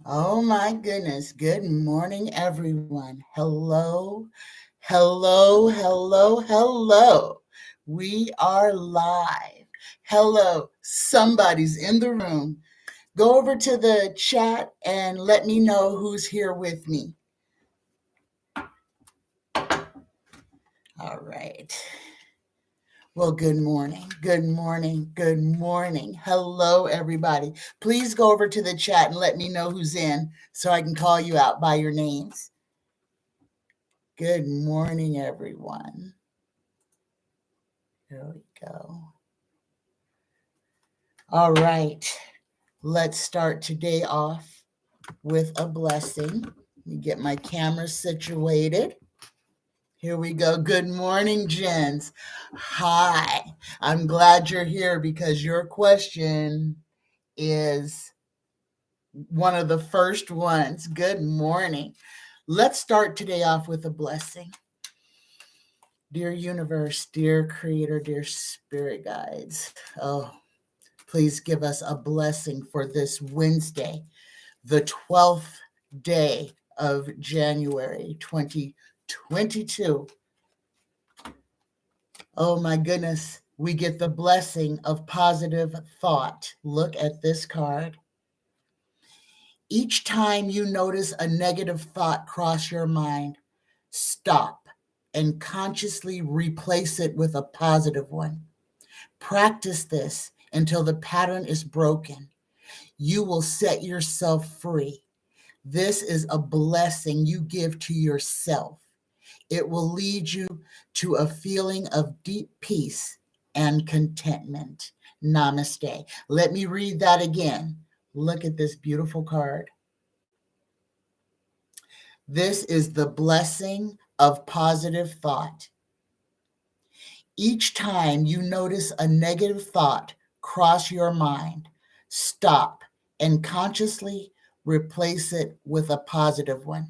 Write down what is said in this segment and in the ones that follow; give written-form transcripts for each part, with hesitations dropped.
Oh my goodness. Good morning, everyone. Hello, hello, hello, hello. We are live. Hello, somebody's in the room. Go over to the chat and let me know who's here with me. All right. Well, good morning, good morning, good morning. Hello, everybody. Please go over to the chat and let me know who's in so I can call you out by your names. Good morning, everyone. Here we go. All right. Let's start today off with a blessing. Let me get my camera situated. Here we go. Good morning, Jens. Hi. I'm glad you're here because your question is one of the first ones. Good morning. Let's start today off with a blessing. Dear universe, dear creator, dear spirit guides, please give us a blessing for this Wednesday, the 12th day of January 2022. Oh my goodness, we get the blessing of positive thought. Look at this card. Each time you notice a negative thought cross your mind, stop and consciously replace it with a positive one. Practice this until the pattern is broken. You will set yourself free. This is a blessing you give to yourself. It will lead you to a feeling of deep peace and contentment. Namaste. Let me read that again. Look at this beautiful card. This is the blessing of positive thought. Each time you notice a negative thought cross your mind, stop and consciously replace it with a positive one.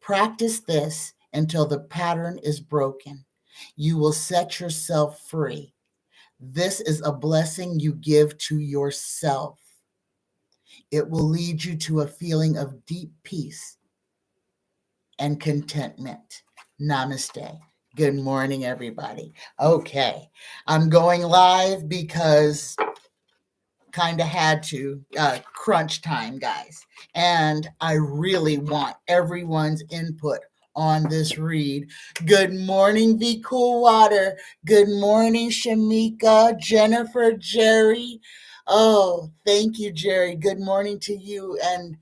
Practice this until the pattern is broken. You will set yourself free. This is a blessing you give to yourself. It will lead you to a feeling of deep peace and contentment. Namaste. Good morning, everybody. Okay, I'm going live because kind of had to, crunch time, guys. And I really want everyone's input on this read. Good morning, vcoolwater. Good morning, Shamika, Jennifer, Jerry. Oh, thank you, Jerry. Good morning to you. And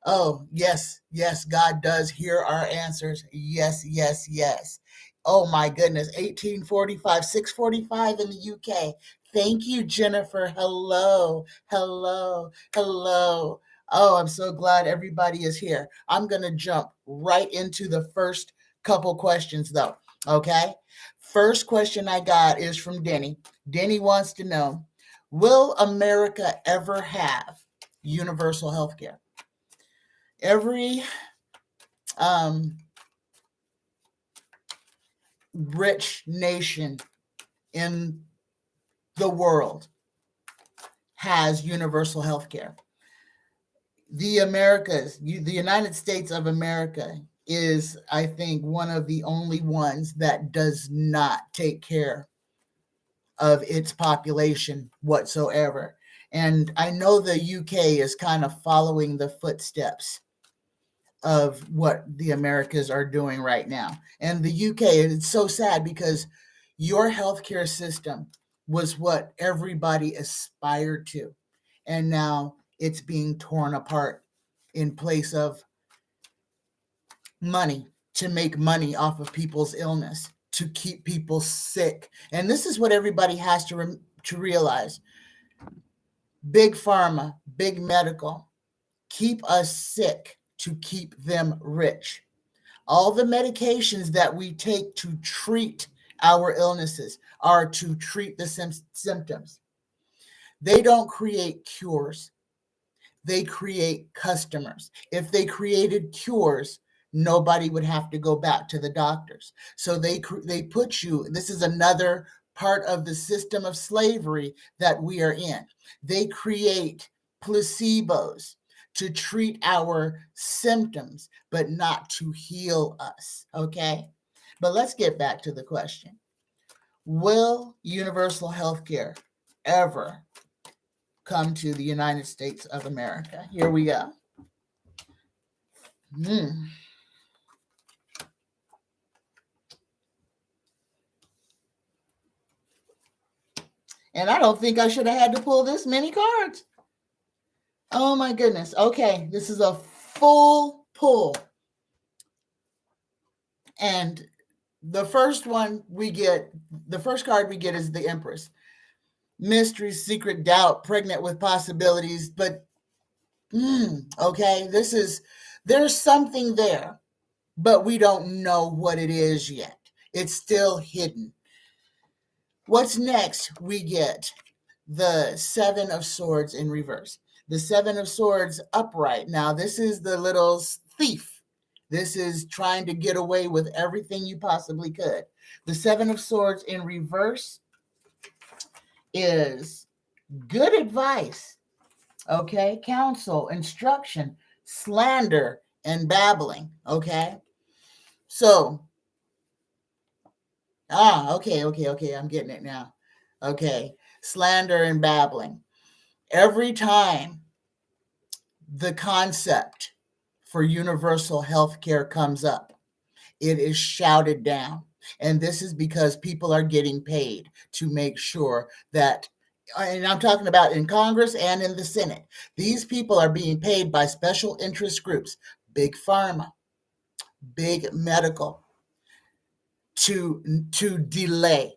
oh, yes, yes, God does hear our answers. Yes, yes, yes. Oh my goodness, 1845, 6:45 in the UK. Thank you, Jennifer. Hello, hello, hello. Oh, I'm so glad everybody is here. I'm going to jump right into the first couple questions, though. Okay. First question I got is from Denny. Denny wants to know, will America ever have universal health care? Every rich nation in the world has universal health care. The Americas, the United States of America is, I think, one of the only ones that does not take care of its population whatsoever. And I know the UK is kind of following the footsteps of what the Americas are doing right now. And the UK, it's so sad because your healthcare system was what everybody aspired to. And now it's being torn apart in place of money, to make money off of people's illness, to keep people sick. And this is what everybody has to realize. Big pharma, big medical, keep us sick to keep them rich. All the medications that we take to treat our illnesses are to treat the symptoms. They don't create cures. They create customers. If they created cures, nobody would have to go back to the doctors. So they put you, this is another part of the system of slavery that we are in. They create placebos to treat our symptoms, but not to heal us, okay? But let's get back to the question. Will universal health care ever come to the United States of America? Here we go. And I don't think I should have had to pull this many cards. Oh my goodness. Okay, this is a full pull. And the first card we get is the Empress. Mystery, secret, doubt, pregnant with possibilities. But, okay, there's something there, but we don't know what it is yet. It's still hidden. What's next? We get the Seven of Swords in reverse. The Seven of Swords upright. Now, this is the little thief. This is trying to get away with everything you possibly could. The Seven of Swords in reverse is good advice, okay? Counsel, instruction, slander, and babbling, okay? So, okay, I'm getting it now. Okay, slander and babbling. Every time the concept for universal health care comes up, it is shouted down. And this is because people are getting paid to make sure that, and I'm talking about in Congress and in the Senate, these people are being paid by special interest groups, big pharma, big medical, to delay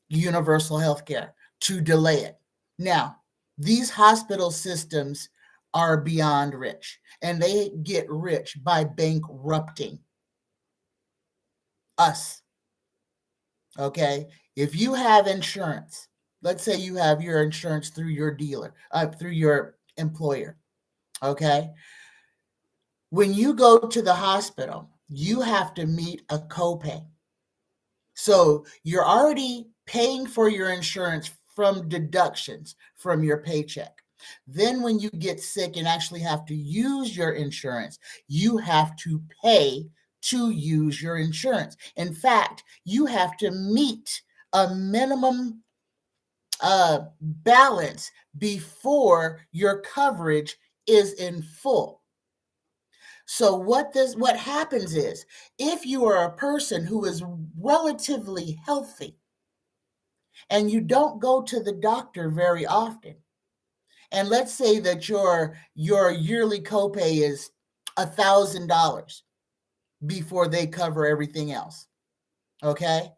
universal health care, to delay it. Now, these hospital systems are beyond rich, and they get rich by bankrupting us. Okay? If you have insurance, let's say you have your insurance through your dealer, through your employer. Okay? When you go to the hospital, you have to meet a copay. So you're already paying for your insurance from deductions from your paycheck. Then when you get sick and actually have to use your insurance, you have to pay to use your insurance. In fact, you have to meet a minimum balance before your coverage is in full. So what happens is, if you are a person who is relatively healthy and you don't go to the doctor very often, and let's say that your yearly copay is $1,000 before they cover everything else, okay?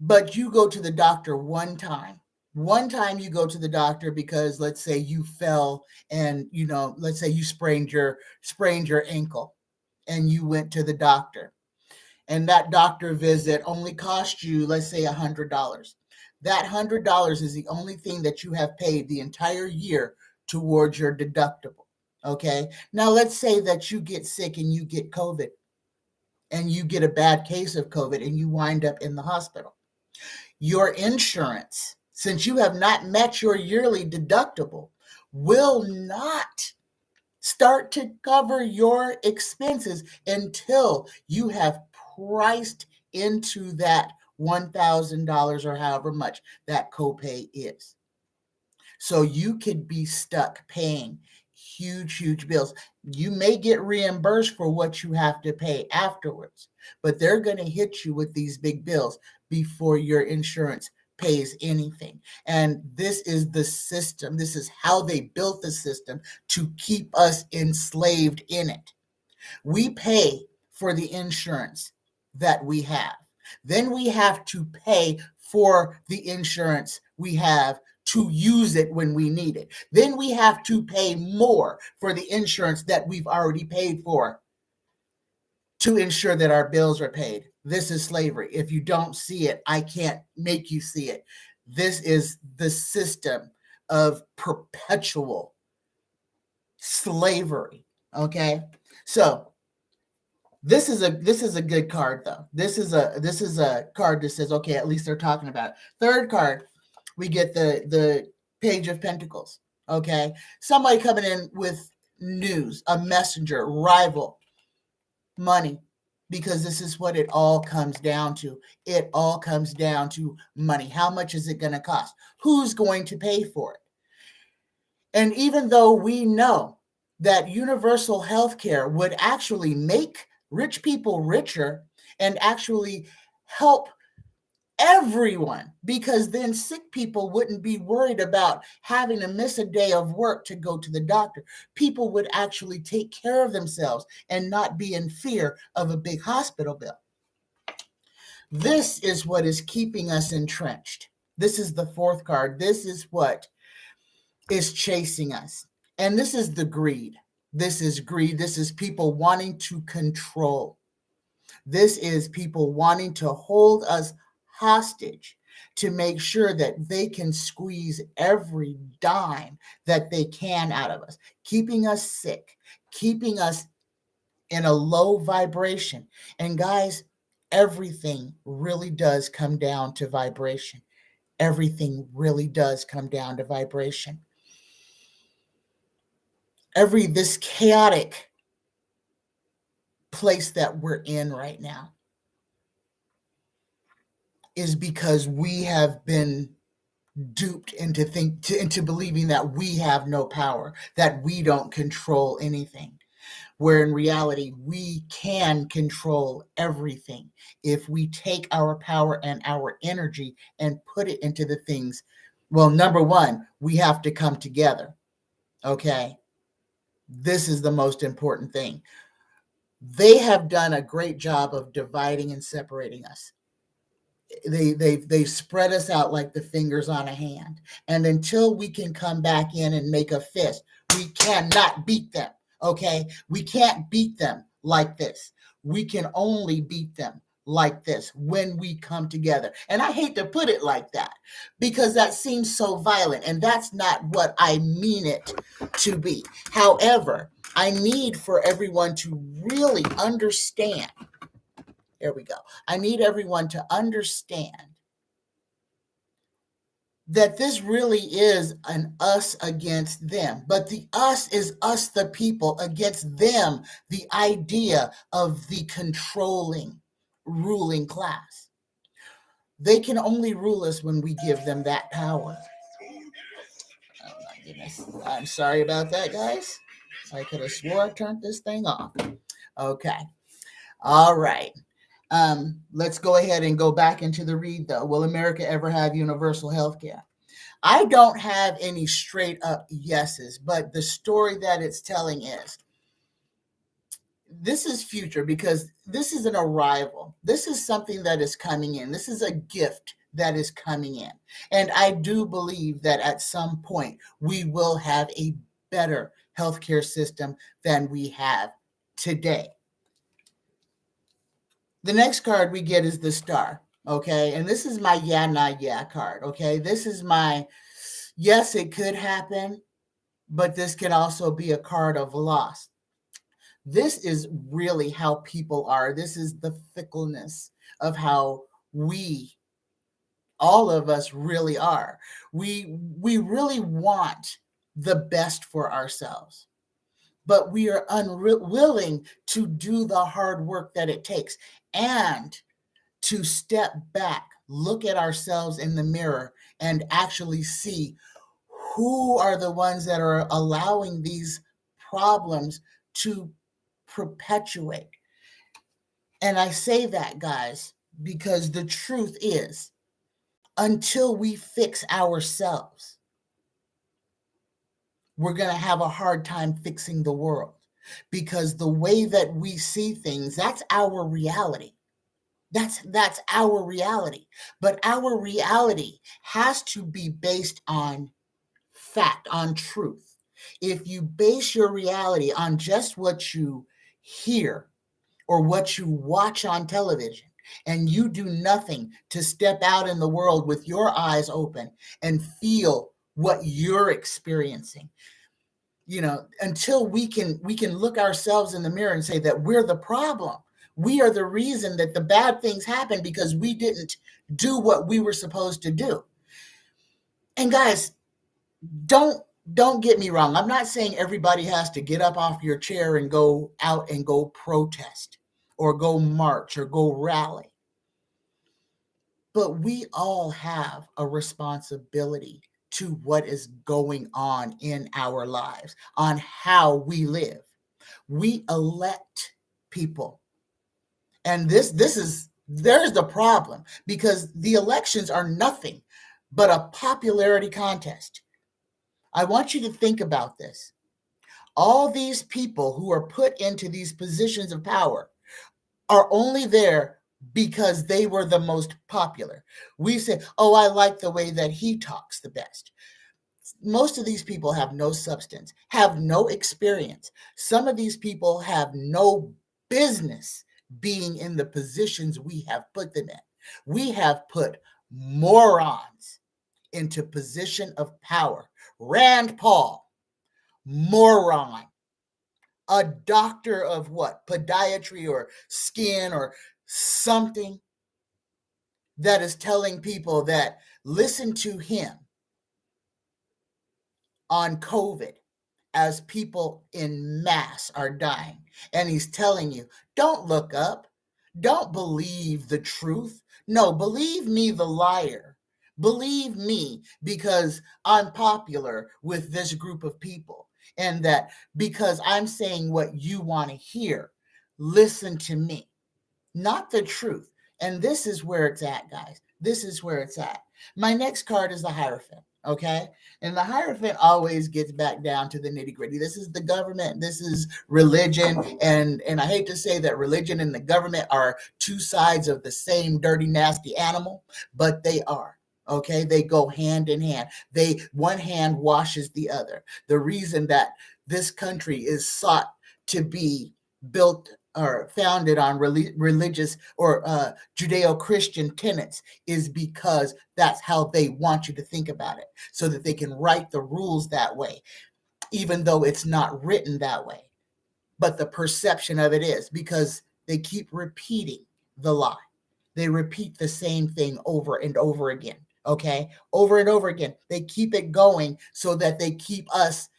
But you go to the doctor one time. One time you go to the doctor because, let's say, you fell and, let's say you sprained your ankle and you went to the doctor. And that doctor visit only cost you, let's say, $100. That $100 is the only thing that you have paid the entire year towards your deductible, okay? Now, let's say that you get sick and you get COVID and you get a bad case of COVID and you wind up in the hospital. Your insurance, since you have not met your yearly deductible, will not start to cover your expenses until you have priced into that $1,000 or however much that copay is. So you could be stuck paying huge bills. You may get reimbursed for what you have to pay afterwards, but they're going to hit you with these big bills before your insurance pays anything. And this is the system. This is how they built the system to keep us enslaved in it. We pay for the insurance that we have. Then we have to pay for the insurance we have to use it when we need it. Then we have to pay more for the insurance that we've already paid for to ensure that our bills are paid. This is slavery. If you don't see it, I can't make you see it. This is the system of perpetual slavery. Okay? So this is a good card, though. This is a card that says, okay, at least they're talking about it. Third card, we get the Page of Pentacles. Okay, somebody coming in with news, a messenger, rival, money, because this is what it all comes down to. It all comes down to money. How much is it going to cost? Who's going to pay for it? And even though we know that universal health care would actually make rich people richer and actually help everyone, because then sick people wouldn't be worried about having to miss a day of work to go to the doctor. People would actually take care of themselves and not be in fear of a big hospital bill. This is what is keeping us entrenched. This is the fourth card. This is what is chasing us. And this is the greed. This is greed. This is people wanting to control. This is people wanting to hold us hostage to make sure that they can squeeze every dime that they can out of us, keeping us sick, keeping us in a low vibration. And guys, everything really does come down to vibration. Everything really does come down to vibration. This chaotic place that we're in right now is because we have been duped into believing that we have no power, that we don't control anything, where in reality we can control everything if we take our power and our energy and put it into the things. Well, number one, we have to come together. Okay, this is the most important thing. They have done a great job of dividing and separating us. They spread us out like the fingers on a hand. And until we can come back in and make a fist, we cannot beat them. Okay? We can't beat them like this. We can only beat them like this when we come together. And I hate to put it like that because that seems so violent, and that's not what I mean it to be. However, I need for everyone to really understand. There we go. I need everyone to understand that this really is an us against them. But the us is us, the people, against them, the idea of the controlling, ruling class. They can only rule us when we give them that power. Oh my goodness. I'm sorry about that, guys. I could have swore I turned this thing off. Okay. All right. Let's go ahead and go back into the read, though. Will America ever have universal health care? I don't have any straight up yeses, but the story that it's telling is this is future, because this is an arrival. This is something that is coming in. This is a gift that is coming in. And I do believe that at some point we will have a better healthcare system than we have today. The next card we get is the Star, okay? And this is my yeah, not yeah card, okay? This is my, yes, it could happen, but this can also be a card of loss. This is really how people are. This is the fickleness of how all of us really are. We really want the best for ourselves, but we are unwilling to do the hard work that it takes and to step back, look at ourselves in the mirror, and actually see who are the ones that are allowing these problems to perpetuate. And I say that, guys, because the truth is, until we fix ourselves, we're going to have a hard time fixing the world, because the way that we see things, that's our reality. That's our reality. But our reality has to be based on fact, on truth. If you base your reality on just what you hear or what you watch on television, and you do nothing to step out in the world with your eyes open and feel what you're experiencing, until we can look ourselves in the mirror and say that we're the problem. We are the reason that the bad things happen, because we didn't do what we were supposed to do. And guys, don't don't get me wrong. I'm not saying everybody has to get up off your chair and go out and go protest or go march or go rally. But we all have a responsibility to what is going on in our lives, on how we live. We elect people. And there's the problem, because the elections are nothing but a popularity contest. I want you to think about this. All these people who are put into these positions of power are only there because they were the most popular. We say, oh, I like the way that he talks the best. Most of these people have no substance, have no experience. Some of these people have no business being in the positions we have put them in. We have put morons into position of power. Rand Paul, moron. A doctor of what? Podiatry or skin or something, that is telling people that listen to him on COVID as people in mass are dying. And he's telling you, don't look up. Don't believe the truth. No, believe me, the liar. Believe me, because I'm popular with this group of people. And that because I'm saying what you want to hear, listen to me, not the truth. And this is where it's at, guys. This is where it's at. My next card is the Hierophant. Okay. And the Hierophant always gets back down to the nitty gritty. This is the government. This is religion. And I hate to say that religion and the government are two sides of the same dirty, nasty animal, but they are. Okay. They go hand in hand. One hand washes the other. The reason that this country is sought to be built or founded on religious or Judeo-Christian tenets is because that's how they want you to think about it, so that they can write the rules that way, even though it's not written that way. But the perception of it is, because they keep repeating the lie. They repeat the same thing over and over again, okay? Over and over again. They keep it going so that they keep us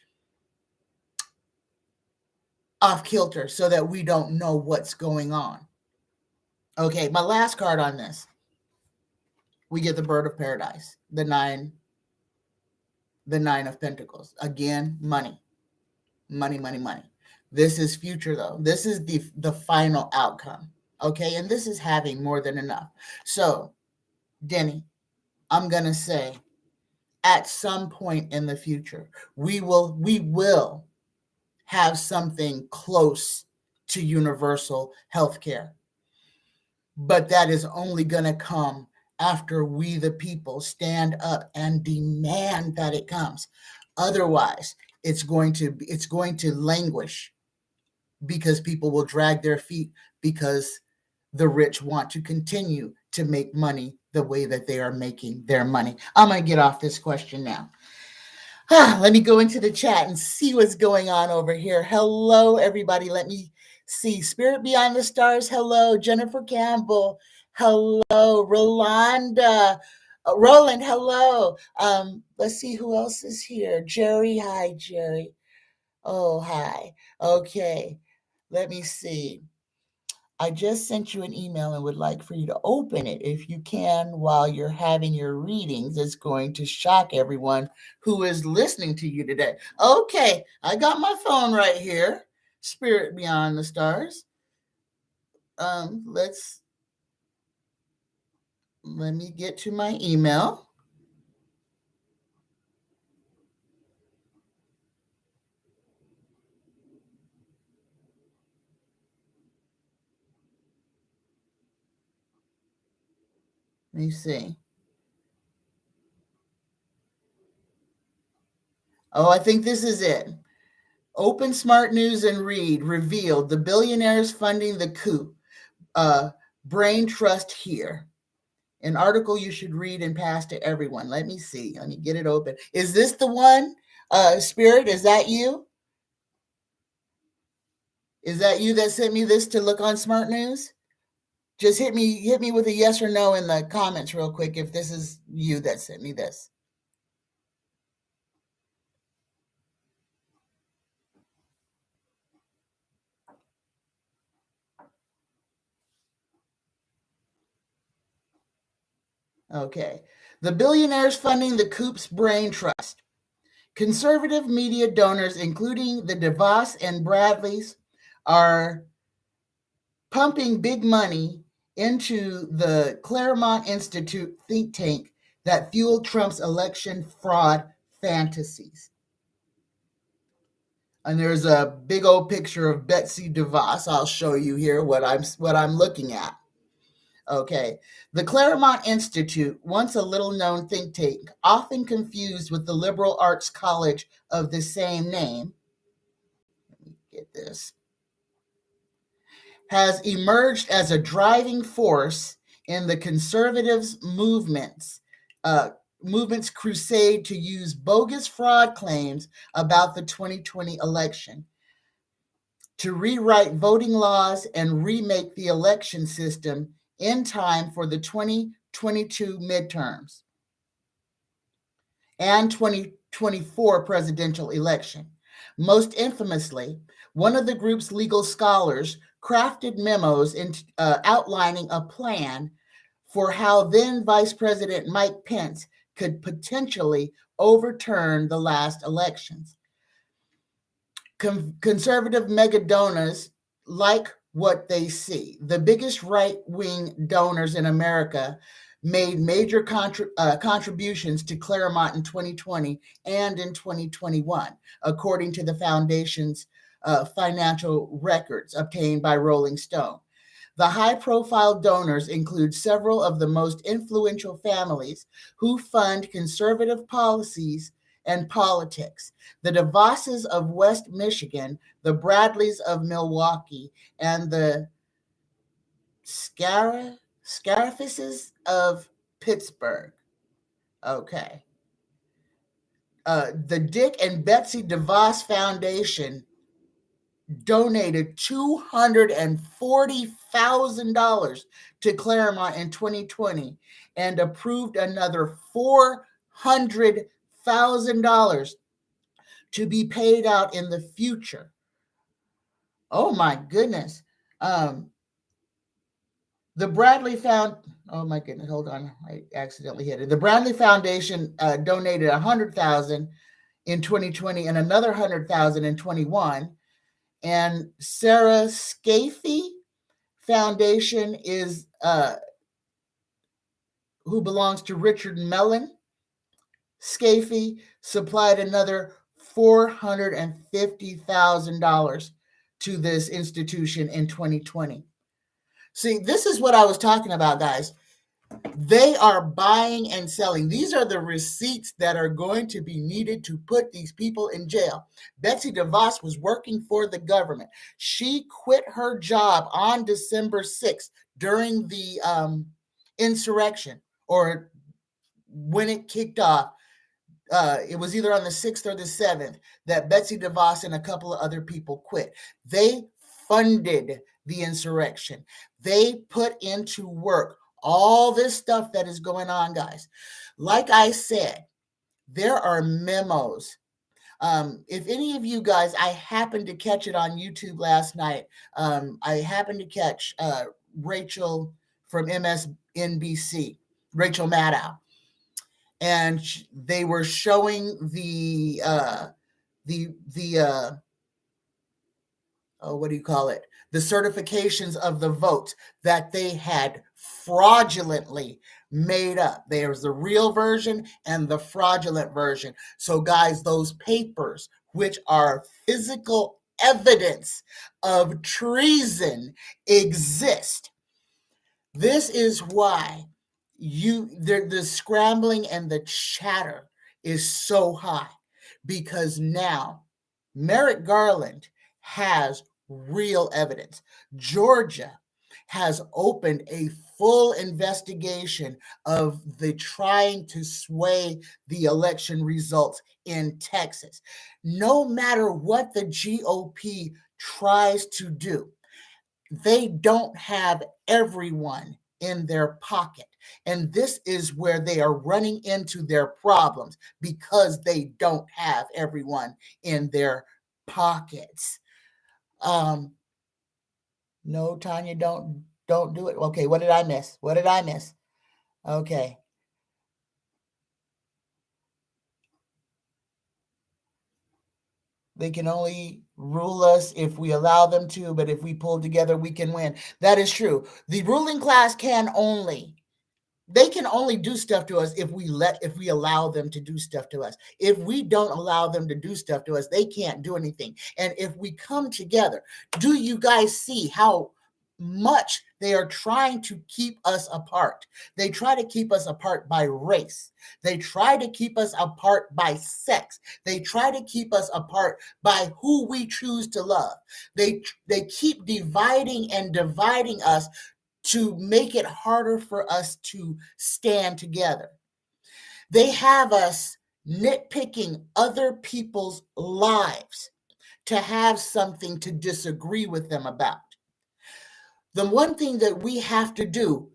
off kilter, so that we don't know what's going on. Okay, my last card on this, we get the Bird of Paradise, the nine of Pentacles. Again, money, money, money, money. This is future, though. This is the final outcome. Okay, and this is having more than enough. So, Denny, I'm gonna say, at some point in the future, we will have something close to universal health care. But that is only going to come after we, the people, stand up and demand that it comes. Otherwise, it's going to languish, because people will drag their feet, because the rich want to continue to make money the way that they are making their money. I'm going to get off this question now. Let me go into the chat and see what's going on over here. Hello, everybody. Let me see. Spirit Beyond the Stars. Hello, Jennifer Campbell. Hello, Rolanda. Roland, hello. Let's see who else is here. Jerry. Hi, Jerry. Oh, hi. Okay. Let me see. I just sent you an email and would like for you to open it if you can while you're having your readings. It's going to shock everyone who is listening to you today. Okay, I got my phone right here. Spirit Beyond the Stars. Let me get to my email. Let me see. Oh, I think this is it. Open Smart News and read. Revealed the billionaires funding the coup. Brain trust here. An article you should read and pass to everyone. Let me see. Let me get it open. Is this the one? Spirit, is that you? Is that you that sent me this to look on Smart News? Just hit me with a yes or no in the comments real quick if this is you that sent me this. Okay. The billionaires funding the coup's brain trust. Conservative media donors, including the DeVos and Bradleys, are pumping big money into the Claremont Institute think tank that fueled Trump's election fraud fantasies. And there's a big old picture of Betsy DeVos. I'll show you here what I'm looking at. Okay. The Claremont Institute, once a little-known think tank, often confused with the liberal arts college of the same name. Let me get this. Has emerged as a driving force in the conservatives' movement's crusade to use bogus fraud claims about the 2020 election to rewrite voting laws and remake the election system in time for the 2022 midterms and 2024 presidential election. Most infamously, one of the group's legal scholars crafted memos outlining a plan for how then Vice President Mike Pence could potentially overturn the last elections. Conservative megadonors like what they see. The biggest right-wing donors in America made major contributions to Claremont in 2020 and in 2021, according to the foundation's financial records obtained by Rolling Stone. The high-profile donors include several of the most influential families who fund conservative policies and politics. The DeVosses of West Michigan, the Bradleys of Milwaukee, and the Scarifices of Pittsburgh. Okay. The Dick and Betsy DeVos Foundation donated $240,000 to Claremont in 2020 and approved another $400,000 to be paid out in the future. Oh my goodness. The Bradley oh my goodness, hold on. I accidentally hit it. The Bradley Foundation donated $100,000 in 2020 and another $100,000 in 21. And Sarah Scafie Foundation is who belongs to Richard Mellon. Scafie supplied another $450,000 to this institution in 2020. See, this is what I was talking about, guys. They are buying and selling. These are the receipts that are going to be needed to put these people in jail. Betsy DeVos was working for the government. She quit her job on December 6th during the insurrection, or when it kicked off. It was either on the 6th or the 7th that Betsy DeVos and a couple of other people quit. They funded the insurrection. They put into work all this stuff that is going on, guys. Like I said, there are memos. If any of you guys, I happened to catch it on YouTube last night. I happened to catch Rachel from MSNBC, Rachel Maddow. And they were showing the certifications of the votes that they had fraudulently made up. There's the real version and the fraudulent version. So guys, those papers, which are physical evidence of treason, exist. This is why the scrambling and the chatter is so high, because now Merrick Garland has real evidence. Georgia has opened a full investigation of the trying to sway the election results in Texas. No matter what the GOP tries to do, they don't have everyone in their pocket. And this is where they are running into their problems, because they don't have everyone in their pockets. No, Tanya, don't do it. Okay, what did I miss? Okay. They can only rule us if we allow them to, but if we pull together, we can win. That is true. The ruling class they can only do stuff to us if we allow them to do stuff to us. If we don't allow them to do stuff to us, they can't do anything. And if we come together, do you guys see how much they are trying to keep us apart? They try to keep us apart by race. They try to keep us apart by sex. They try to keep us apart by who we choose to love. They keep dividing and dividing us to make it harder for us to stand together. They have us nitpicking other people's lives to have something to disagree with them about. The one thing that we have to do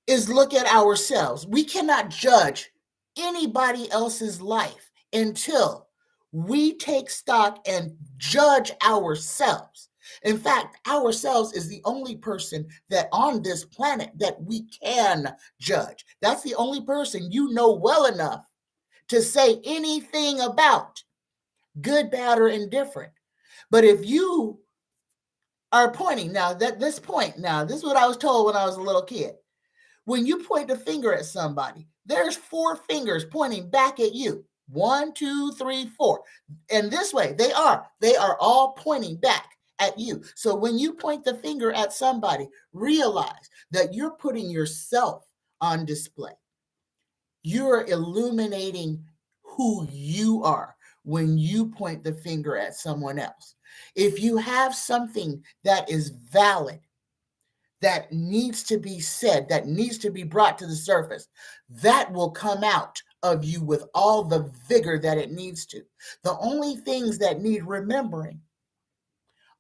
is look at ourselves. We cannot judge anybody else's life until we take stock and judge ourselves. In fact, ourselves is the only person that on this planet that we can judge. That's the only person you know well enough to say anything about, good, bad, or indifferent. But if you are pointing, this is what I was told when I was a little kid. When you point the finger at somebody, there's 4 fingers pointing back at you. 1, 2, 3, 4. And this way, they are all pointing back at you. So when you point the finger at somebody, realize that you're putting yourself on display. You're illuminating who you are when you point the finger at someone else. If you have something that is valid, that needs to be said, that needs to be brought to the surface, that will come out of you with all the vigor that it needs to. The only things that need remembering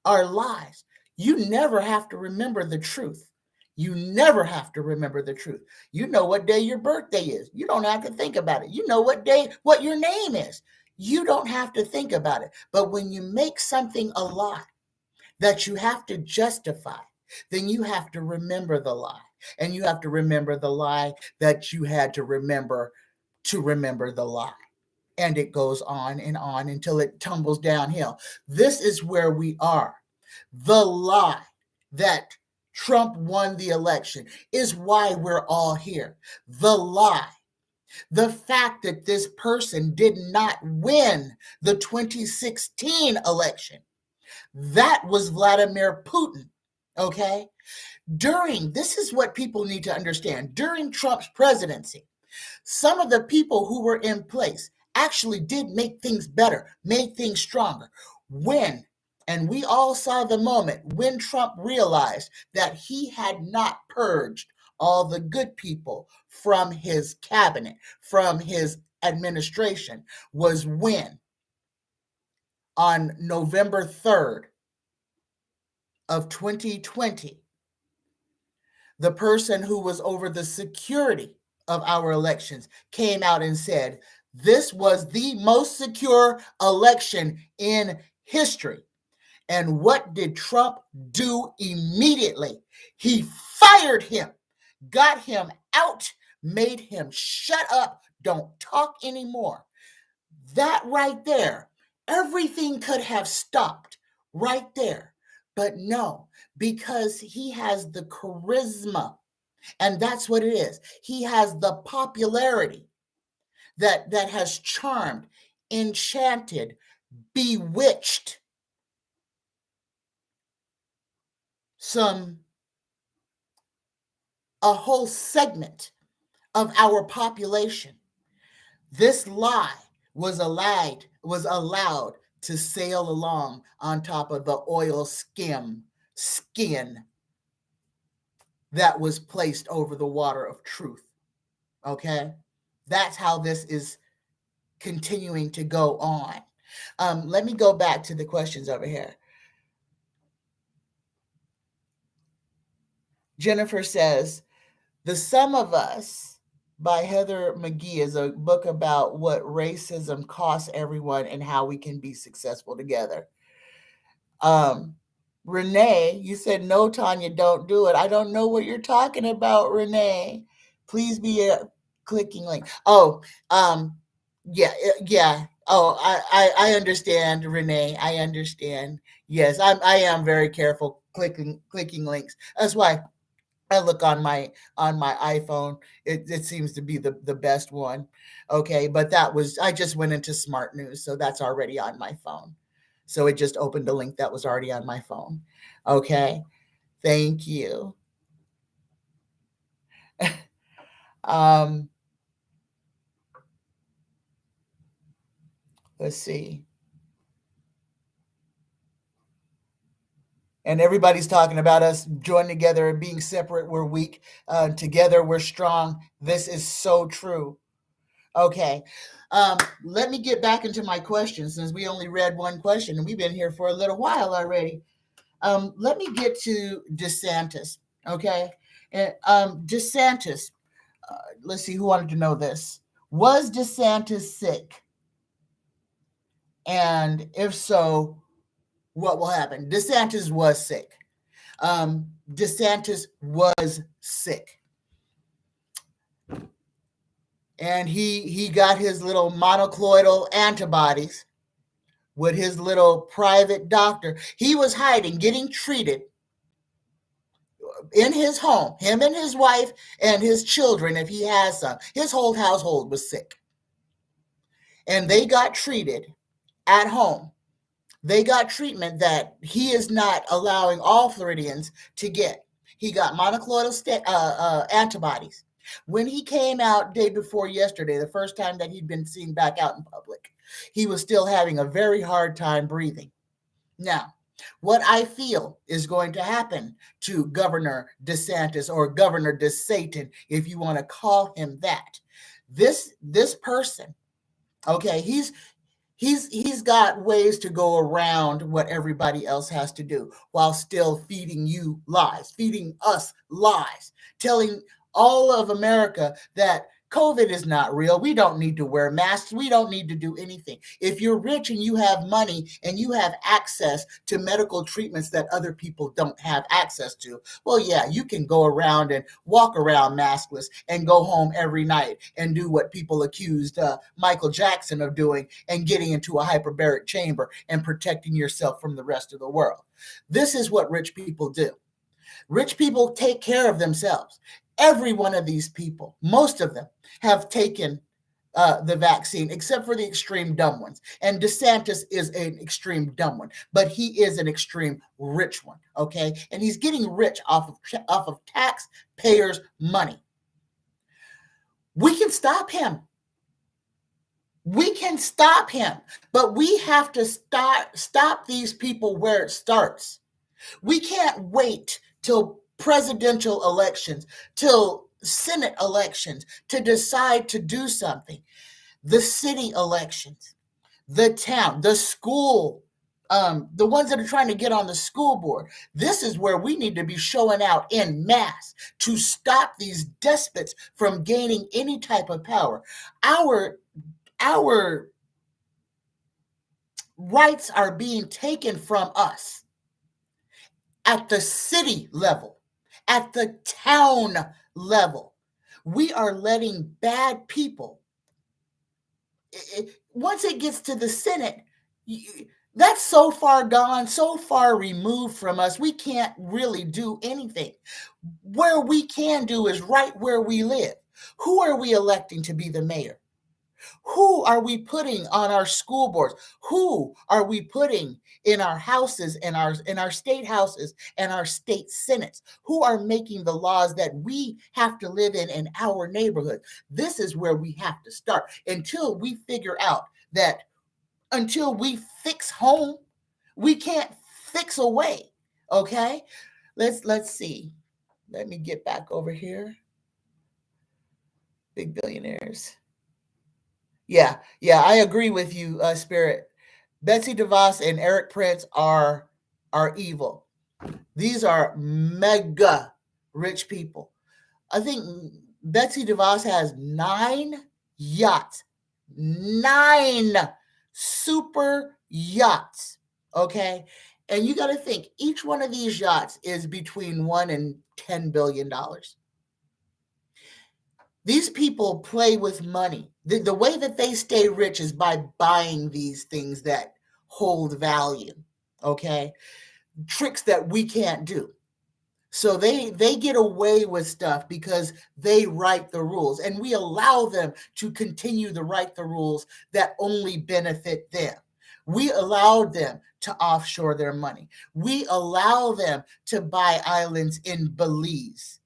are lies. You never have to remember the truth. You never have to remember the truth. You know what day your birthday is. You don't have to think about it. You know what your name is. You don't have to think about it. But when you make something a lie that you have to justify, then you have to remember the lie. And you have to remember the lie that you had to remember the lie. And it goes on and on until it tumbles downhill. This is where we are. The lie that Trump won the election is why we're all here. The lie. The fact that this person did not win the 2016 election. That was Vladimir Putin. Okay? This is what people need to understand. During Trump's presidency, some of the people who were in place actually did make things better, made things stronger. And we all saw the moment when Trump realized that he had not purged all the good people from his cabinet, from his administration, was when on November 3rd of 2020, the person who was over the security of our elections came out and said, this was the most secure election in history. And what did Trump do immediately? He fired him, got him out, made him shut up, don't talk anymore. That right there, everything could have stopped right there. But no, because he has the charisma, and that's what it is. He has the popularity that has charmed, enchanted, bewitched a whole segment of our population. This lie was allowed to sail along on top of the oil skin that was placed over the water of truth. Okay? That's how this is continuing to go on. Let me go back to the questions over here. Jennifer says, The Sum of Us by Heather McGee is a book about what racism costs everyone and how we can be successful together. Renee, you said, no, Tanya, don't do it. I don't know what you're talking about, Renee. Please be clicking link. Yeah. Oh, I understand, Renee. I understand. Yes, I am very careful clicking links. That's why I look on my iPhone. It seems to be the best one. Okay, but that was I just went into Smart News, so that's already on my phone. So it just opened a link that was already on my phone. Okay, thank you. um, let's see. And everybody's talking about us joining together and being separate. We're weak. Together, we're strong. This is so true. Okay. Let me get back into my questions since we only read one question and we've been here for a little while already. Let me get to DeSantis. Okay. And DeSantis, let's see who wanted to know this. Was DeSantis sick? And if so, what will happen? DeSantis was sick. DeSantis was sick. And he got his little monocloidal antibodies with his little private doctor. He was hiding, getting treated in his home. Him and his wife and his children, if he has some. His whole household was sick. And they got treated at home. They got treatment that he is not allowing all Floridians to get. He got monocloidal antibodies. When he came out day before yesterday, the first time that he'd been seen back out in public, he was still having a very hard time breathing. Now, what I feel is going to happen to Governor DeSantis or Governor DeSatan, if you want to call him that, this person, okay, he's got ways to go around what everybody else has to do while still feeding you lies, feeding us lies, telling all of America that COVID is not real. We don't need to wear masks. We don't need to do anything. If you're rich and you have money and you have access to medical treatments that other people don't have access to, well, yeah, you can go around and walk around maskless and go home every night and do what people accused Michael Jackson of doing and getting into a hyperbaric chamber and protecting yourself from the rest of the world. This is what rich people do. Rich people take care of themselves. Every one of these people, most of them, have taken the vaccine, except for the extreme dumb ones. And DeSantis is an extreme dumb one, but he is an extreme rich one, okay? And he's getting rich off of taxpayers' money. We can stop him. We can stop him, but we have to stop these people where it starts. We can't wait till presidential elections, till Senate elections to decide to do something. The city elections, the town, the school, the ones that are trying to get on the school board. This is where we need to be showing out en masse to stop these despots from gaining any type of power. Our rights are being taken from us at the city level, at the town level. We are letting bad people, once it gets to the Senate, that's so far gone, so far removed from us, we can't really do anything. Where we can do is right where we live. Who are we electing to be the mayor? Who are we putting on our school boards? Who are we putting in our houses and our state houses and our state senates? Who are making the laws that we have to live in our neighborhood? This is where we have to start until we figure out that until we fix home, we can't fix away. Okay? Let's see. Let me get back over here. Big billionaires. Yeah, I agree with you, Spirit. Betsy DeVos and Eric Prince are evil. These are mega rich people. I think Betsy DeVos has 9 yachts, 9 super yachts. Okay, and you got to think each one of these yachts is between $1 and $10 billion. These people play with money. The way that they stay rich is by buying these things that hold value, okay? Tricks that we can't do. So they get away with stuff because they write the rules, and we allow them to continue to write the rules that only benefit them. We allowed them to offshore their money. We allow them to buy islands in Belize.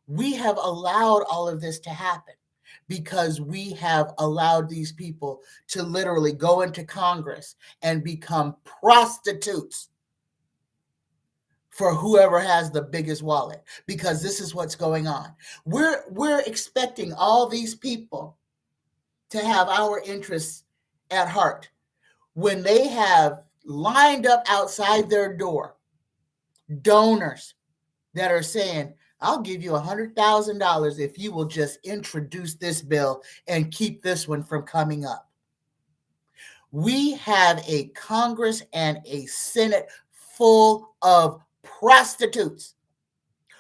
We have allowed all of this to happen because we have allowed these people to literally go into Congress and become prostitutes for whoever has the biggest wallet, because this is what's going on. We're expecting all these people to have our interests at heart when they have lined up outside their door donors that are saying, I'll give you $100,000 if you will just introduce this bill and keep this one from coming up. We have a Congress and a Senate full of prostitutes,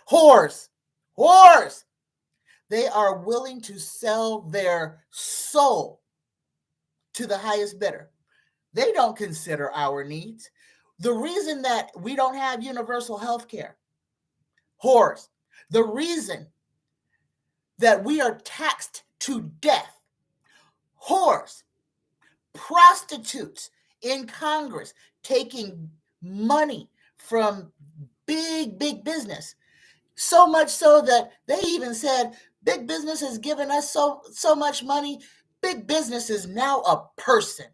whores. They are willing to sell their soul to the highest bidder. They don't consider our needs. The reason that we don't have universal health care, whores. The reason that we are taxed to death, whores. Prostitutes in Congress taking money from big business. So much so that they even said big business has given us so much money. Big business is now a person.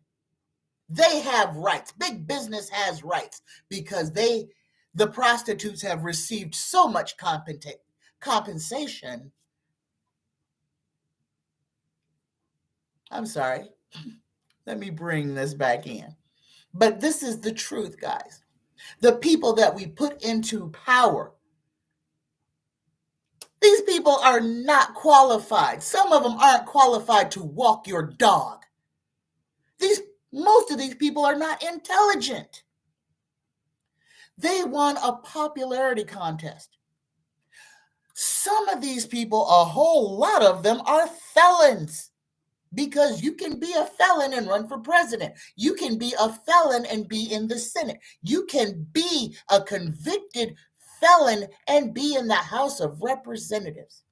They have rights. Big business has rights because the prostitutes have received so much compensation. I'm sorry. Let me bring this back in. But this is the truth, guys. The people that we put into power, these people are not qualified. Some of them aren't qualified to walk your dog. Most of these people are not intelligent. They won a popularity contest. Some of these people, a whole lot of them, are felons. Because you can be a felon and run for president. You can be a felon and be in the Senate. You can be a convicted felon and be in the House of Representatives.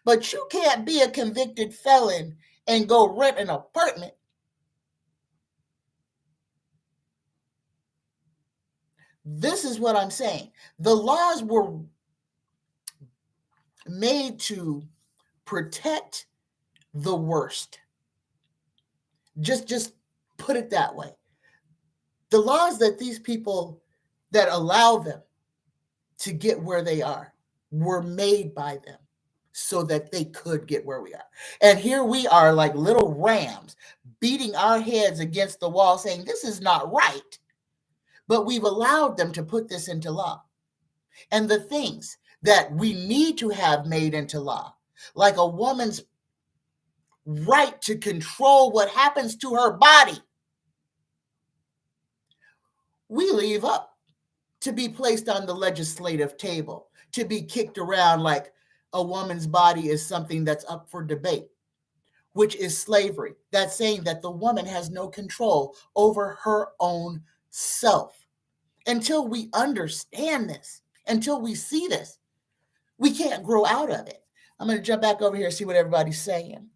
But you can't be a convicted felon and go rent an apartment. This is what I'm saying. The laws were made to protect the worst. Just put it that way. The laws that these people that allow them to get where they are were made by them so that they could get where we are. And here we are like little rams beating our heads against the wall saying this is not right. But we've allowed them to put this into law. And the things that we need to have made into law, like a woman's right to control what happens to her body, we leave up to be placed on the legislative table, to be kicked around like a woman's body is something that's up for debate, which is slavery. That's saying that the woman has no control over her own self. Until we understand this, until we see this, we can't grow out of it. I'm going to jump back over here and see what everybody's saying.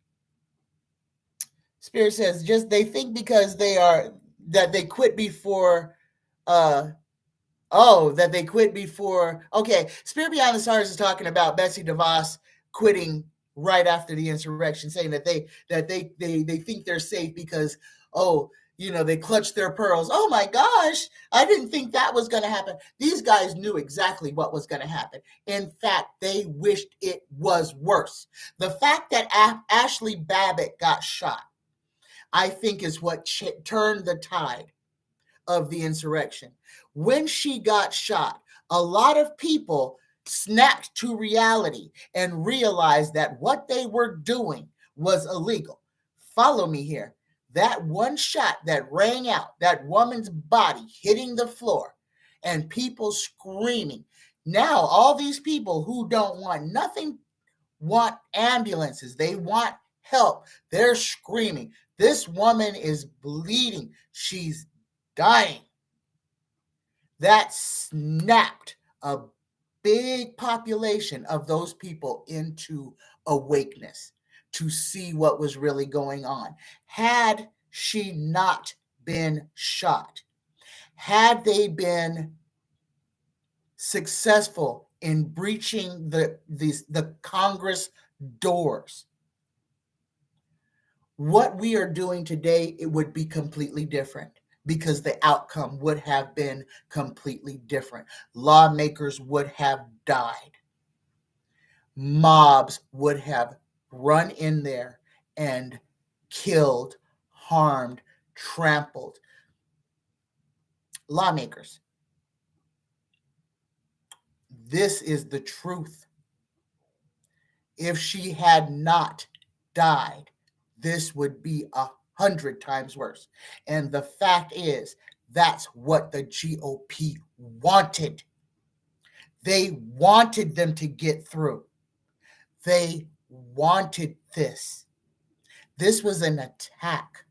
Spirit says, just they think because that they quit before, that they quit before. Okay, Spirit Beyond the Stars is talking about Betsy DeVos quitting right after the insurrection, saying that they think they're safe because, they clutched their pearls. Oh my gosh, I didn't think that was going to happen. These guys knew exactly what was going to happen. In fact, they wished it was worse. The fact that Ashley Babbitt got shot, I think, is what turned the tide of the insurrection. When she got shot, a lot of people snapped to reality and realized that what they were doing was illegal. Follow me here. That one shot that rang out, that woman's body hitting the floor and people screaming. Now, all these people who don't want nothing want ambulances. They want help. They're screaming. This woman is bleeding. She's dying. That snapped a big population of those people into awakeness to see what was really going on. Had she not been shot, had they been successful in breaching the Congress doors, what we are doing today, it would be completely different, because the outcome would have been completely different. Lawmakers would have died. Mobs would have run in there and killed, harmed, trampled lawmakers. This is the truth. If she had not died, this would be 100 times worse. And the fact is, that's what the GOP wanted. They wanted them to get through. They wanted this. This was an attack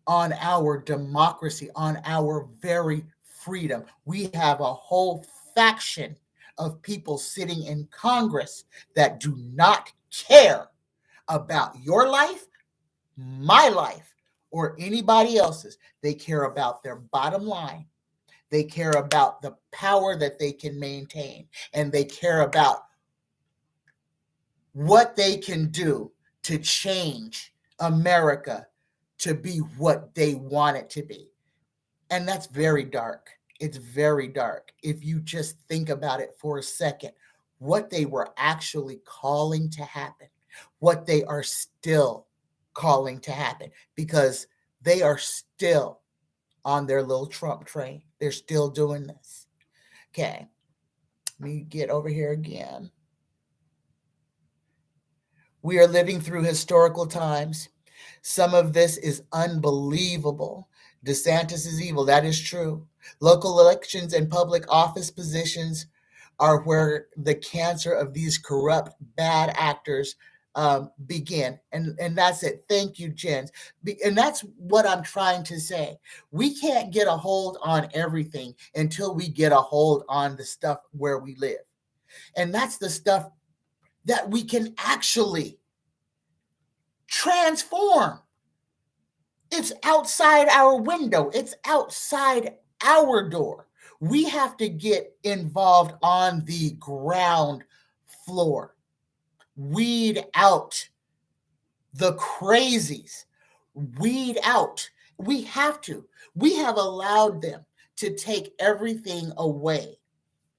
on our democracy, on our very freedom. We have a whole faction of people sitting in Congress that do not care about your life, my life, or anybody else's. They care about their bottom line. They care about the power that they can maintain, and they care about what they can do to change America to be what they want it to be. And that's very dark. It's very dark. If you just think about it for a second, what they were actually calling to happen, what they are still calling to happen, because they are still on their little Trump train. They're still doing this. Okay. Let me get over here again. We are living through historical times. Some of this is unbelievable. DeSantis is evil. That is true. Local elections and public office positions are where the cancer of these corrupt, bad actors begin. And that's it. Thank you, Jens. And that's what I'm trying to say. We can't get a hold on everything until we get a hold on the stuff where we live. And that's the stuff that we can actually transform. It's outside our window. It's outside our door. We have to get involved on the ground floor. Weed out the crazies. Weed out. We have to. We have allowed them to take everything away.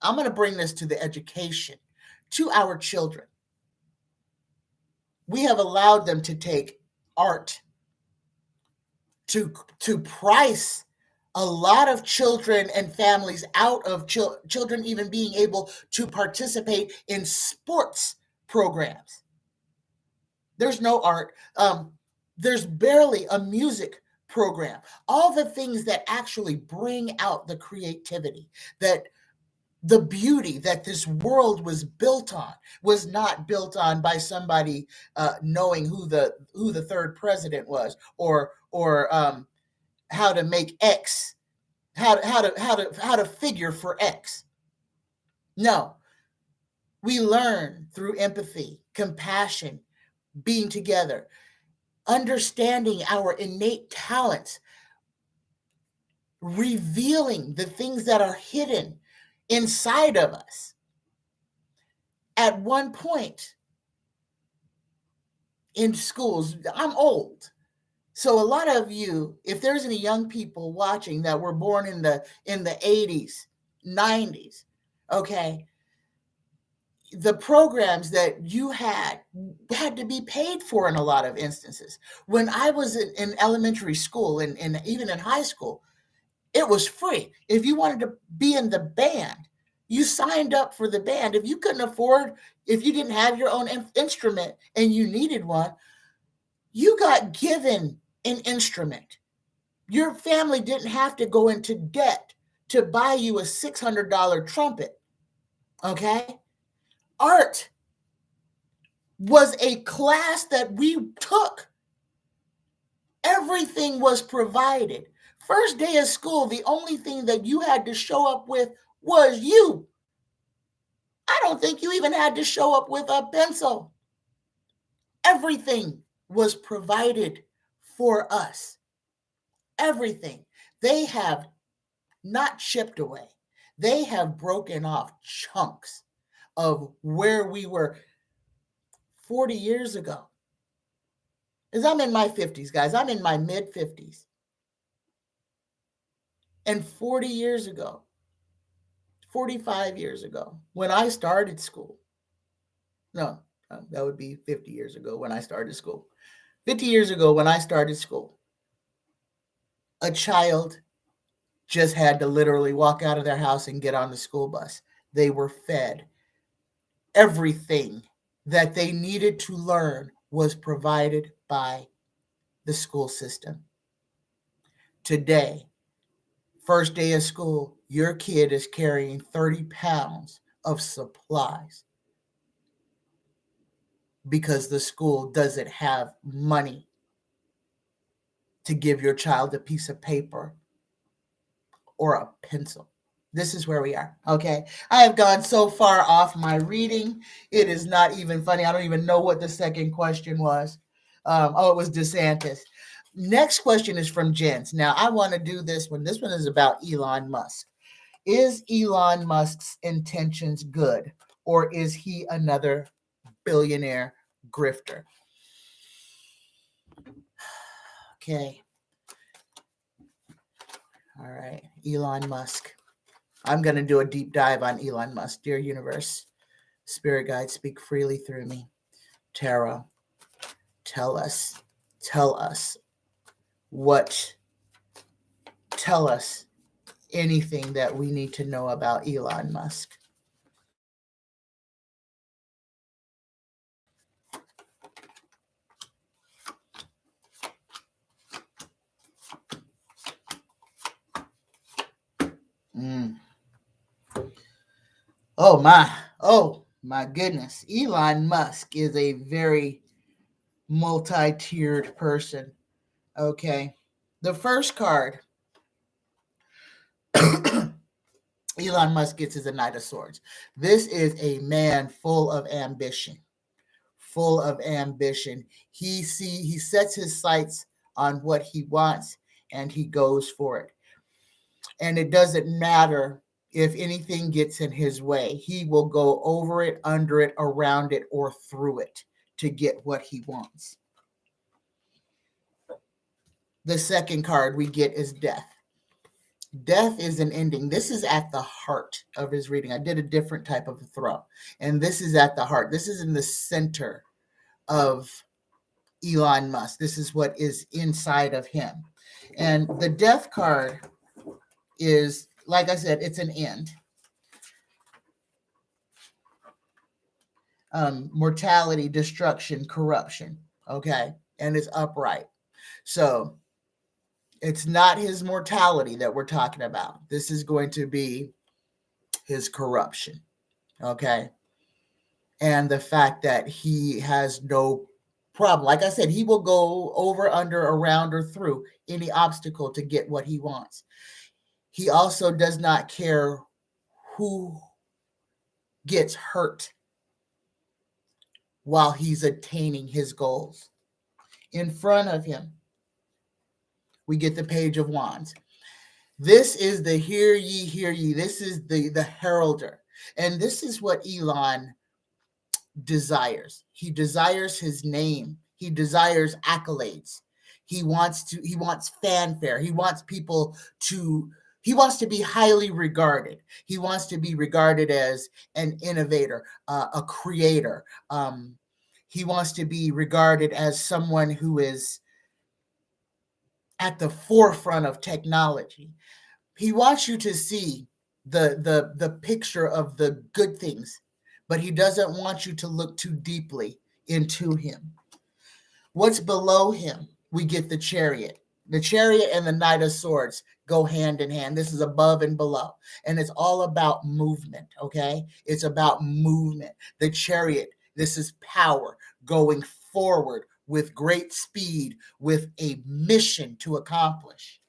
I'm going to bring this to the education, to our children. We have allowed them to take art, to price a lot of children and families out of children even being able to participate in sports programs. There's no art. There's barely a music program. All the things that actually bring out the creativity, that the beauty that this world was built on, was not built on by somebody knowing who the third president was, or how to make X, how to figure for X. No, we learn through empathy, compassion, being together, understanding our innate talents, revealing the things that are hidden inside of us. At one point in schools, I'm old, so a lot of you, if there's any young people watching that were born in the 80s, 90s, okay, the programs that you had to be paid for in a lot of instances. When I was in elementary school and even in high school, it was free. If you wanted to be in the band, you signed up for the band. If you couldn't afford, if you didn't have your own instrument and you needed one, you got given an instrument. Your family didn't have to go into debt to buy you a $600 trumpet. Okay? Art was a class that we took. Everything was provided. First day of school, the only thing that you had to show up with was you. I don't think you even had to show up with a pencil. Everything was provided for us. Everything. They have not chipped away. They have broken off chunks of where we were 40 years ago. Because I'm in my 50s, guys. I'm in my mid 50s. And 40 years ago, 45 years ago, when I started school, no, that would be 50 years ago when I started school. 50 years ago when I started school, a child just had to literally walk out of their house and get on the school bus. They were fed. Everything that they needed to learn was provided by the school system. Today, first day of school, your kid is carrying 30 pounds of supplies because the school doesn't have money to give your child a piece of paper or a pencil. This is where we are, okay? I have gone so far off my reading. It is not even funny. I don't even know what the second question was. It was DeSantis. Next question is from Jens. Now, I want to do this one. This one is about Elon Musk. Is Elon Musk's intentions good, or is he another billionaire grifter? Okay. All right. Elon Musk. I'm going to do a deep dive on Elon Musk. Dear universe, spirit guide, speak freely through me. Tarot, tell us anything that we need to know about Elon Musk. Oh my goodness. Elon Musk is a very multi-tiered person. Okay. The first card Elon Musk gets is a Knight of Swords. This is a man full of ambition. He sets his sights on what he wants and he goes for it. And it doesn't matter if anything gets in his way. He will go over it, under it, around it, or through it to get what he wants. The second card we get is Death. Death is an ending. This is at the heart of his reading. I did a different type of a throw. And this is at the heart. This is in the center of Elon Musk. This is what is inside of him. And the Death card is, like I said, it's an end. Mortality, destruction, corruption. Okay. And it's upright. So it's not his mortality that we're talking about. This is going to be his corruption. Okay. And the fact that he has no problem. Like I said, he will go over, under, around, or through any obstacle to get what he wants. He also does not care who gets hurt while he's attaining his goals. In front of him, we get the Page of Wands. This is the hear ye, hear ye. This is the heralder. And this is what Elon desires. He desires his name. He desires accolades. He wants fanfare. He wants to be highly regarded. He wants to be regarded as an innovator, a creator. He wants to be regarded as someone who is at the forefront of technology. He wants you to see the picture of the good things, but he doesn't want you to look too deeply into him. What's below him? We get the Chariot. The Chariot and the Knight of Swords go hand in hand. This is above and below. And it's all about movement, okay? It's about movement. The Chariot, this is power, going forward with great speed, with a mission to accomplish.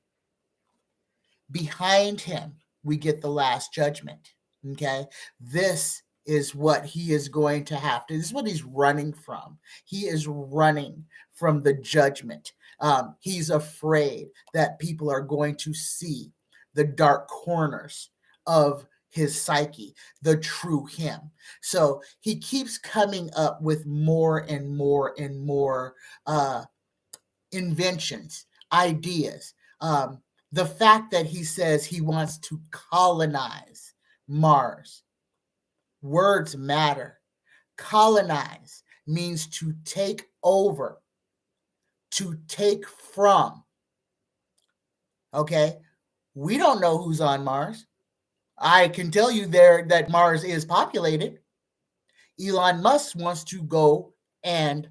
Behind him, we get the last judgment. Okay. This is what he is going to have to, this is what he's running from. He is running from the judgment. He's afraid that people are going to see the dark corners of his psyche, the true him. So he keeps coming up with more and more and more inventions, ideas. The fact that he says he wants to colonize Mars. Words matter. Colonize means to take over, to take from. Okay? We don't know who's on Mars. I can tell you there that Mars is populated. Elon Musk wants to go and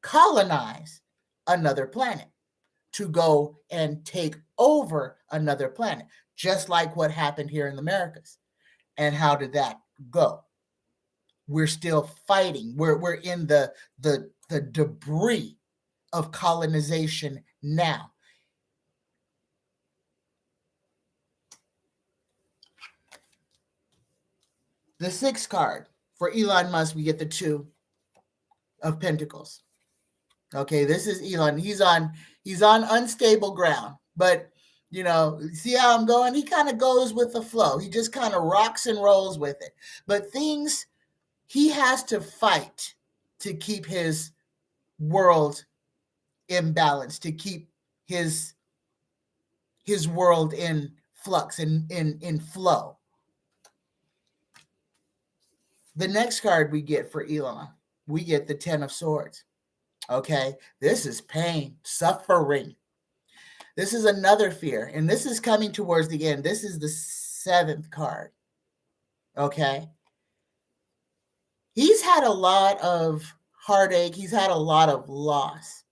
colonize another planet, to go and take over another planet, just like what happened here in the Americas. And how did that go? We're still fighting. We're in the debris of colonization now. The sixth card for Elon Musk, we get the Two of Pentacles. Okay, this is Elon. He's on unstable ground, but you know, see how I'm going? He kind of goes with the flow. He just kind of rocks and rolls with it. But things, he has to fight to keep his world in balance, to keep his world in flux and in flow. The next card we get for Elon, we get the Ten of Swords. Okay, this is pain, suffering. This is another fear, and this is coming towards the end. This is the seventh card. Okay, he's had a lot of heartache. He's had a lot of loss.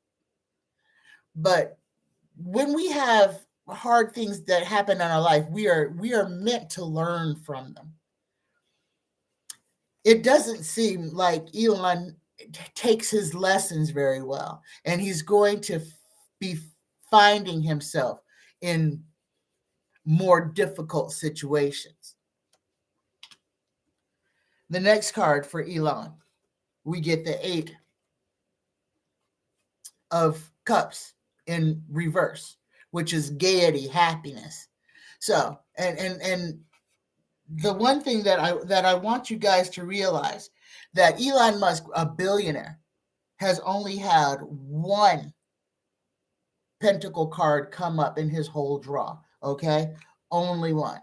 But when we have hard things that happen in our life, we are meant to learn from them. It doesn't seem like Elon takes his lessons very well, and he's going to be finding himself in more difficult situations. The next card for Elon, we get the Eight of Cups in reverse, which is gaiety, happiness. So, and the one thing that I want you guys to realize, that Elon Musk, a billionaire, has only had one pentacle card come up in his whole draw. Okay, only one.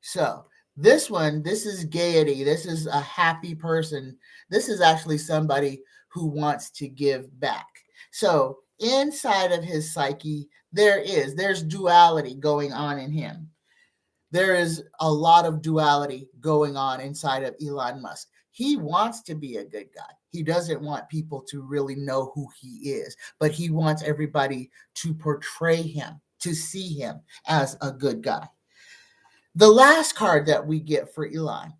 So this one, this is gaiety. This is a happy person. This is actually somebody who wants to give back. So inside of his psyche, there's duality going on in him. There is a lot of duality going on inside of Elon Musk. He wants to be a good guy. He doesn't want people to really know who he is, but he wants everybody to portray him, to see him as a good guy. The last card that we get for Elon,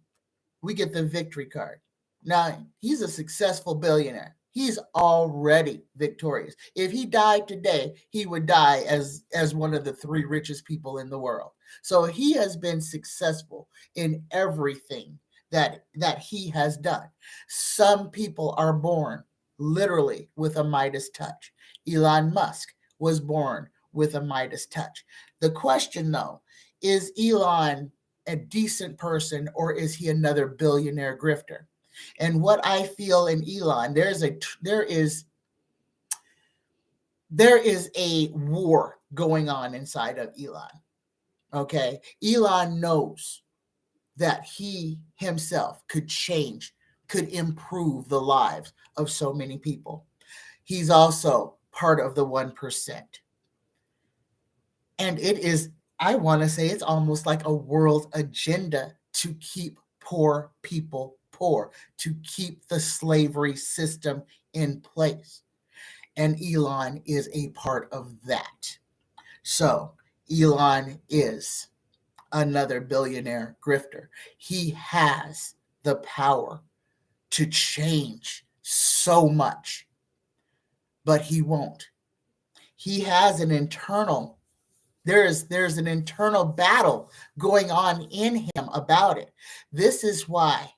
we get the Victory card. Now, he's a successful billionaire. He's already victorious. If he died today, he would die as one of the 3 richest people in the world. So he has been successful in everything that he has done. Some people are born literally with a Midas touch. Elon Musk was born with a Midas touch. The question, though, is Elon a decent person, or is he another billionaire grifter? And what I feel in Elon, there is a war going on inside of Elon. Okay, Elon knows that he himself could change, could improve the lives of so many people. He's also part of the 1%. And it is, I want to say, it's almost like a world agenda to keep poor people poor, to keep the slavery system in place. And Elon is a part of that. So Elon is another billionaire grifter. He has the power to change so much, but he won't. He has an internal, there's an internal battle going on in him about it. This is why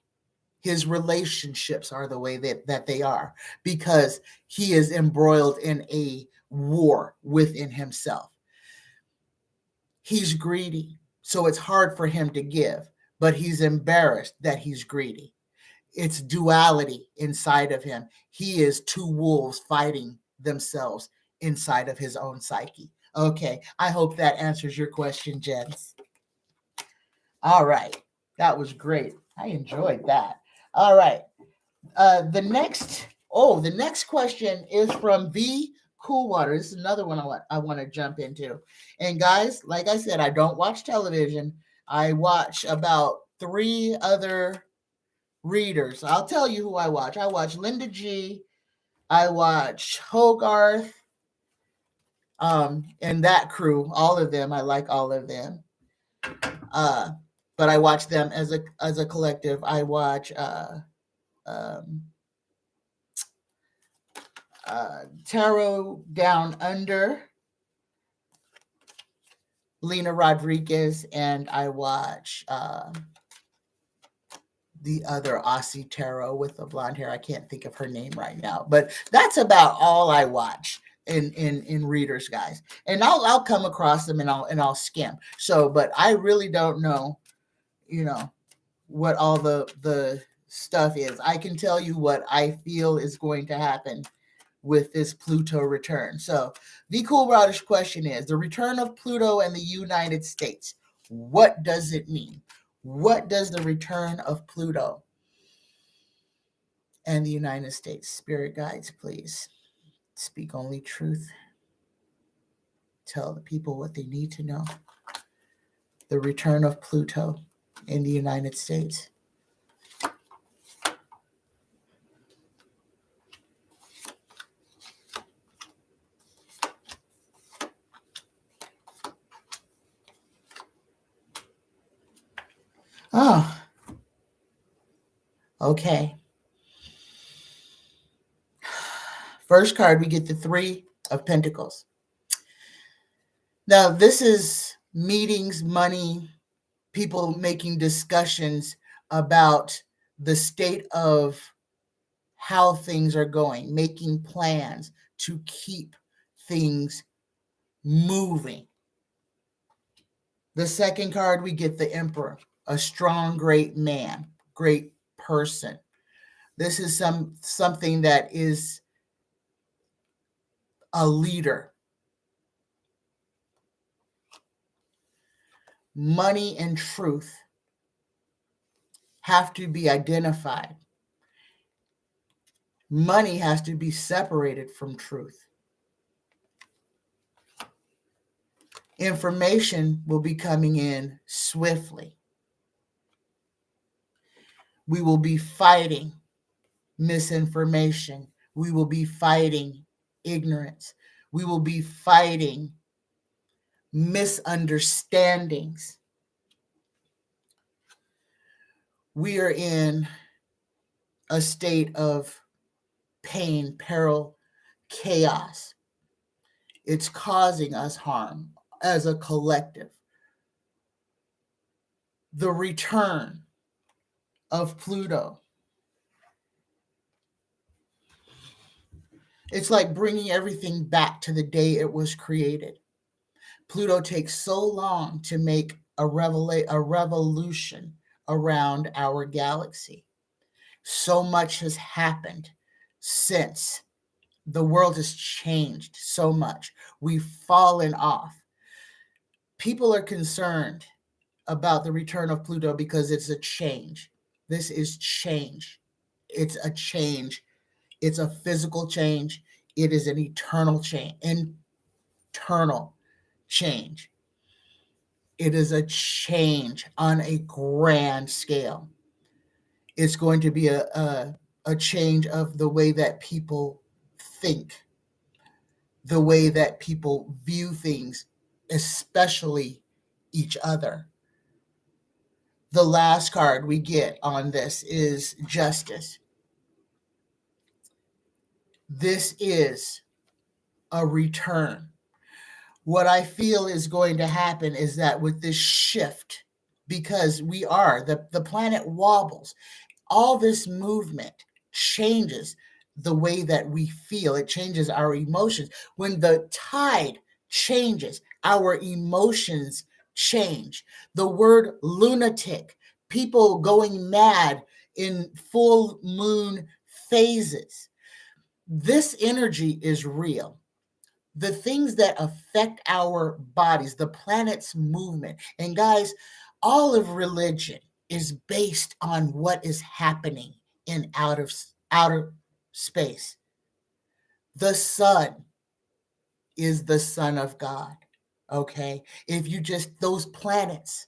his relationships are the way that they are, because he is embroiled in a war within himself. He's greedy, so it's hard for him to give, but he's embarrassed that he's greedy. It's duality inside of him. He is two wolves fighting themselves inside of his own psyche. Okay, I hope that answers your question, Jens. All right, that was great. I enjoyed that. All right, the next question is from vcoolwater. This is another one I want to jump into. And guys, like I said, I don't watch television. I watch about 3 other readers. I'll tell you who I watch. I watch Linda G. I watch Hogarth, and that crew. All of them. I like all of them. But I watch them as a collective. I watch Tarot Down Under, Lena Rodriguez, and I watch the other Aussie tarot with the blonde hair. I can't think of her name right now, but that's about all I watch in readers, guys. And I'll come across them and I'll skim. So, but I really don't know, what all the stuff is. I can tell you what I feel is going to happen with this Pluto return. So the vcoolwater's question is, the return of Pluto and the United States, what does it mean? What does the return of Pluto and the United States? Spirit guides, please speak only truth. Tell the people what they need to know. The return of Pluto in the United States. Oh, okay. First card, we get the 3 of Pentacles. Now, this is meetings, money, people making discussions about the state of how things are going, making plans to keep things moving. The second card, we get the Emperor, a strong, great man, great person. This is something that is a leader. Money and truth have to be identified. Money has to be separated from truth. Information will be coming in swiftly. We will be fighting misinformation. We will be fighting ignorance. We will be fighting misunderstandings. We are in a state of pain, peril, chaos. It's causing us harm as a collective. The return of Pluto. It's like bringing everything back to the day it was created. Pluto takes so long to make a revolution around our galaxy. So much has happened since. The world has changed so much. We've fallen off. People are concerned about the return of Pluto because it's a change. This is change. It's a change. It's a physical change. It is an eternal change. Internal change. It is a change on a grand scale. It's going to be a change of the way that people think, the way that people view things, especially each other. The last card we get on this is Justice. This is a return. What I feel is going to happen is that with this shift, because the planet wobbles, all this movement changes the way that we feel. It changes our emotions. When the tide changes, our emotions change. The word lunatic, people going mad in full moon phases. This energy is real. The things that affect our bodies, the planet's movement. And guys, all of religion is based on what is happening in outer space. The sun is the Son of God. Okay? If you just, those planets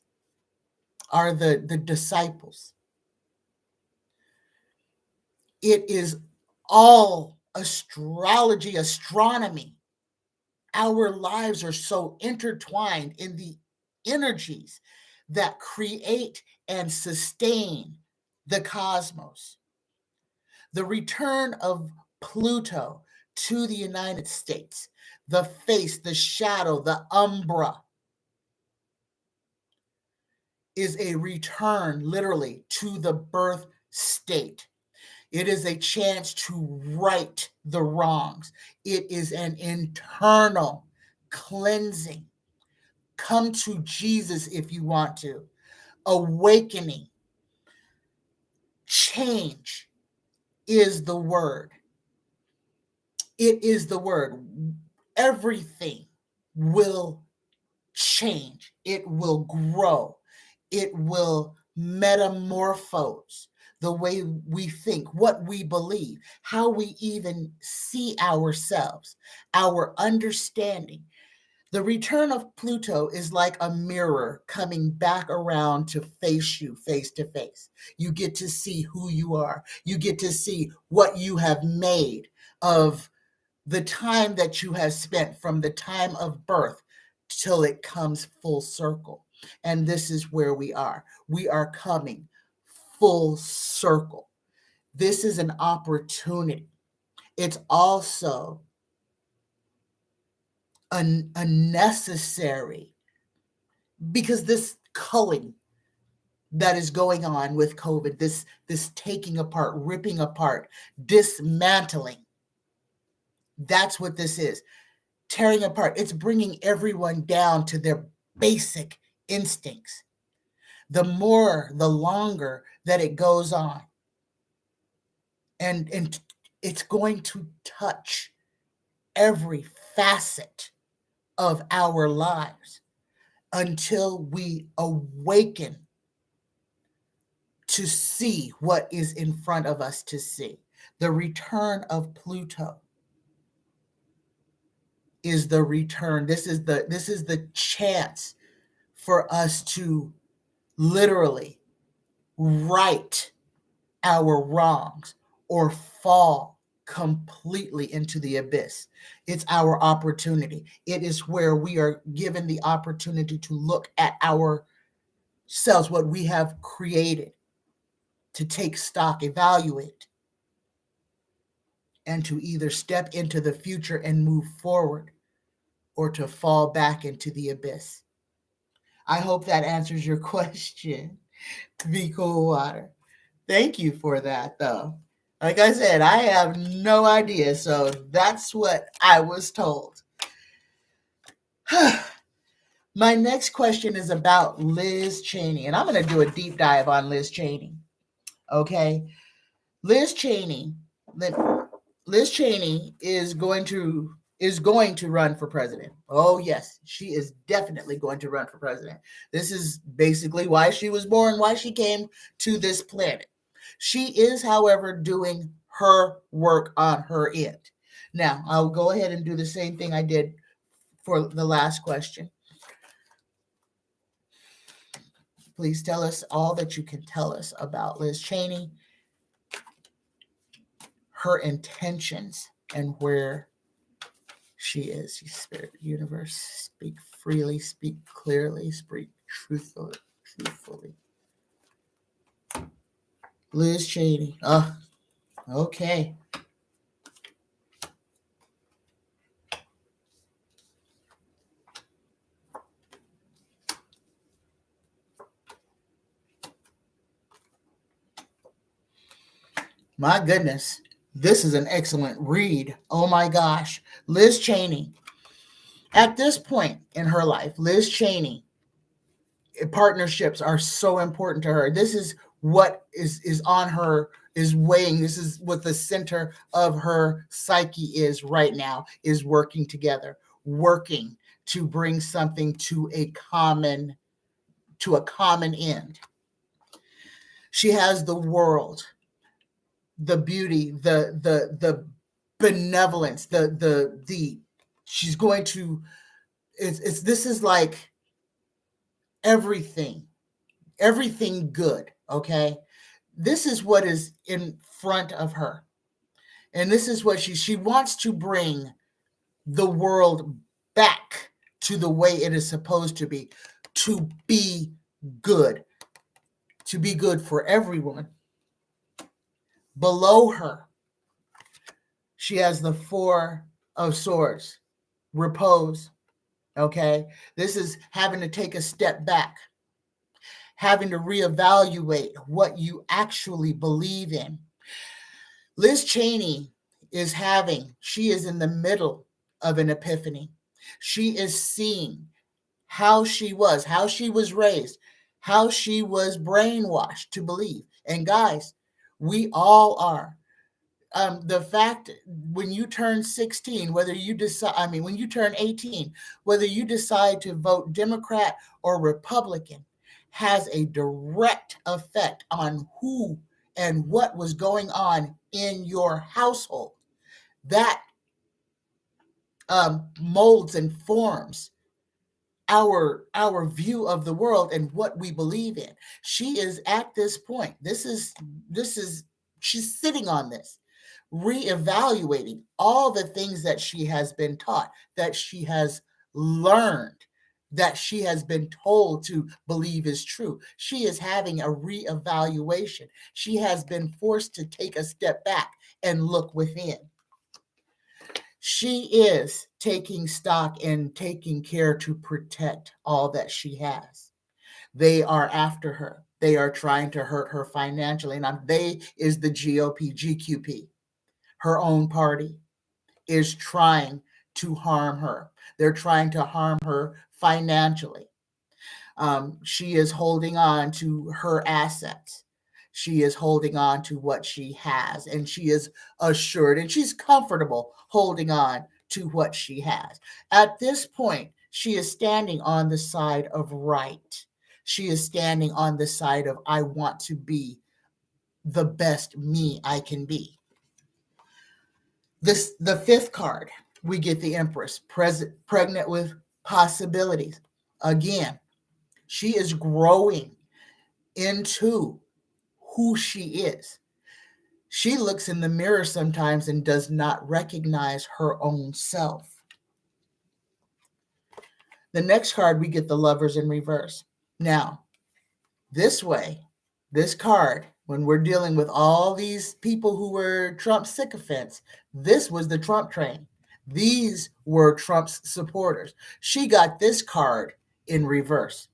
are the disciples. It is all astrology, astronomy. Our lives are so intertwined in the energies that create and sustain the cosmos. The return of Pluto to the United States, the face, the shadow, the umbra, is a return literally to the birth state. It is a chance to right the wrongs. It is an internal cleansing. Come to Jesus if you want to. Awakening. Change is the word. It is the word. Everything will change. It will grow. It will metamorphose the way we think, what we believe, how we even see ourselves, our understanding. The return of Pluto is like a mirror coming back around to face you face to face. You get to see who you are. You get to see what you have made of the time that you have spent from the time of birth till it comes full circle. And this is where we are. We are coming full circle. This is an opportunity. It's also a necessary, because this culling that is going on with COVID, this taking apart, ripping apart, dismantling, that's what this is. Tearing apart. It's bringing everyone down to their basic instincts. The longer that it goes on, and it's going to touch every facet of our lives until we awaken to see what is in front of us to see. The return of Pluto is the return. This is the chance for us to literally right our wrongs or fall completely into the abyss. It's our opportunity. It is where we are given the opportunity to look at ourselves, what we have created, to take stock, evaluate, and to either step into the future and move forward or to fall back into the abyss. I hope that answers your question, vcoolwater. Thank you for that, though. Like I said, I have no idea, so that's what I was told. My next question is about Liz Cheney, and I'm going to do a deep dive on Liz Cheney. Okay? Liz Cheney is going to run for president. Oh yes, she is definitely going to run for president. This is basically why she was born, why she came to this planet. She is, however, doing her work on her end. Now, I'll go ahead and do the same thing I did for the last question. Please tell us all that you can tell us about Liz Cheney, her intentions, and where she is. Spirit, universe, speak freely, speak clearly, speak truthfully. Liz Cheney. Oh, okay. My goodness, this is an excellent read. Oh my gosh. Liz Cheney. At this point in her life, Liz Cheney, partnerships are so important to her. This is what is on her, is weighing. This is what the center of her psyche is right now, is working together, working to bring something to a common end. She has the world, the beauty, the benevolence, the she's going to, it's this is like everything good, okay? This is what is in front of her. And this is what she wants to bring the world back to the way it is supposed to be good, to be good for everyone. Below her, she has the Four of Swords, repose, okay? This is having to take a step back, having to reevaluate what you actually believe in. Liz Cheney she is in the middle of an epiphany. She is seeing how she was raised, how she was brainwashed to believe. And guys, we all are. The fact, when you turn 16, when you turn 18, whether you decide to vote Democrat or Republican, has a direct effect on who and what was going on in your household. That molds and forms our view of the world and what we believe in. She is at this point. She's sitting on this, reevaluating all the things that she has been taught, that she has learned, that she has been told to believe is true. She is having a reevaluation. She has been forced to take a step back and look within. She is taking stock and taking care to protect all that she has. They are after her. They are trying to hurt her financially. And they is the GOP, GQP. Her own party is trying to harm her. They're trying to harm her financially. She is holding on to her assets. She is holding on to what she has, and she is assured and she's comfortable holding on to what she has. At this point, she is standing on the side of right. She is standing on the side of, I want to be the best me I can be. The fifth card, we get the Empress, pregnant with possibilities. Again, she is growing into who she is. She looks in the mirror sometimes and does not recognize her own self. The next card, we get the Lovers in reverse. Now, this card, when we're dealing with all these people who were Trump sycophants, this was the Trump train. These were Trump's supporters. She got this card in reverse.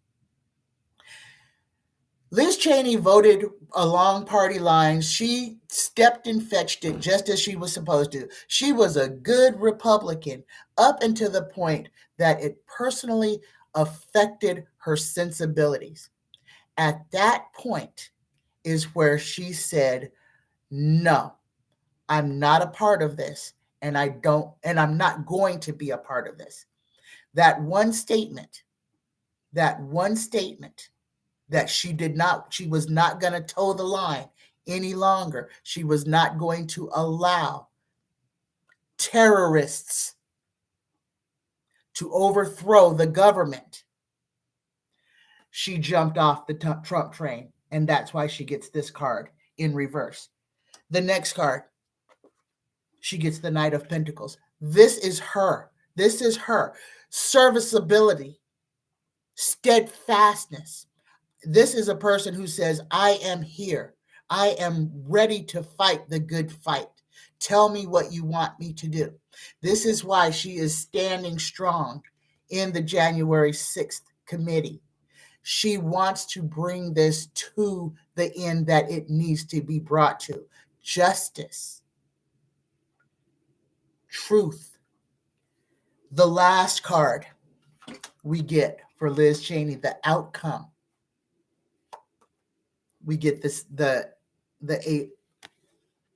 Liz Cheney voted along party lines. She stepped and fetched it just as she was supposed to. She was a good Republican up until the point that it personally affected her sensibilities. At that point is where she said, no, I'm not a part of this, and I'm not going to be a part of this. That one statement that she was not going to toe the line any longer. She was not going to allow terrorists to overthrow the government. She jumped off the Trump train, and that's why she gets this card in reverse. The next card, she gets the Knight of Pentacles. This is her. Serviceability, steadfastness. This is a person who says, I am here. I am ready to fight the good fight. Tell me what you want me to do. This is why she is standing strong in the January 6th committee. She wants to bring this to the end that it needs to be brought to. justice, truth. The last card we get for Liz Cheney, the outcome. We get this the Eight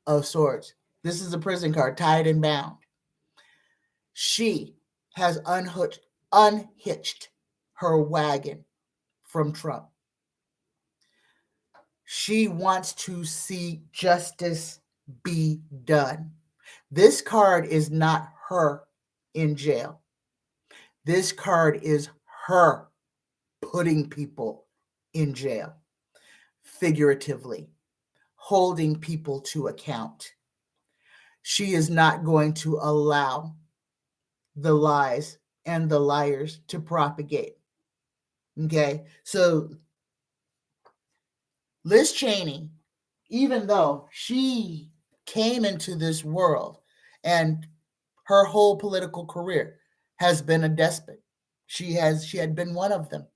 of Swords. This is a prison card, tied and bound. She has unhitched her wagon from Trump. She wants to see justice be done. This card is not her in jail. This card is her putting people in jail, figuratively, holding people to account. She is not going to allow the lies and the liars to propagate. Okay, so Liz Cheney, even though she came into this world and her whole political career has been a despot, she had been one of them.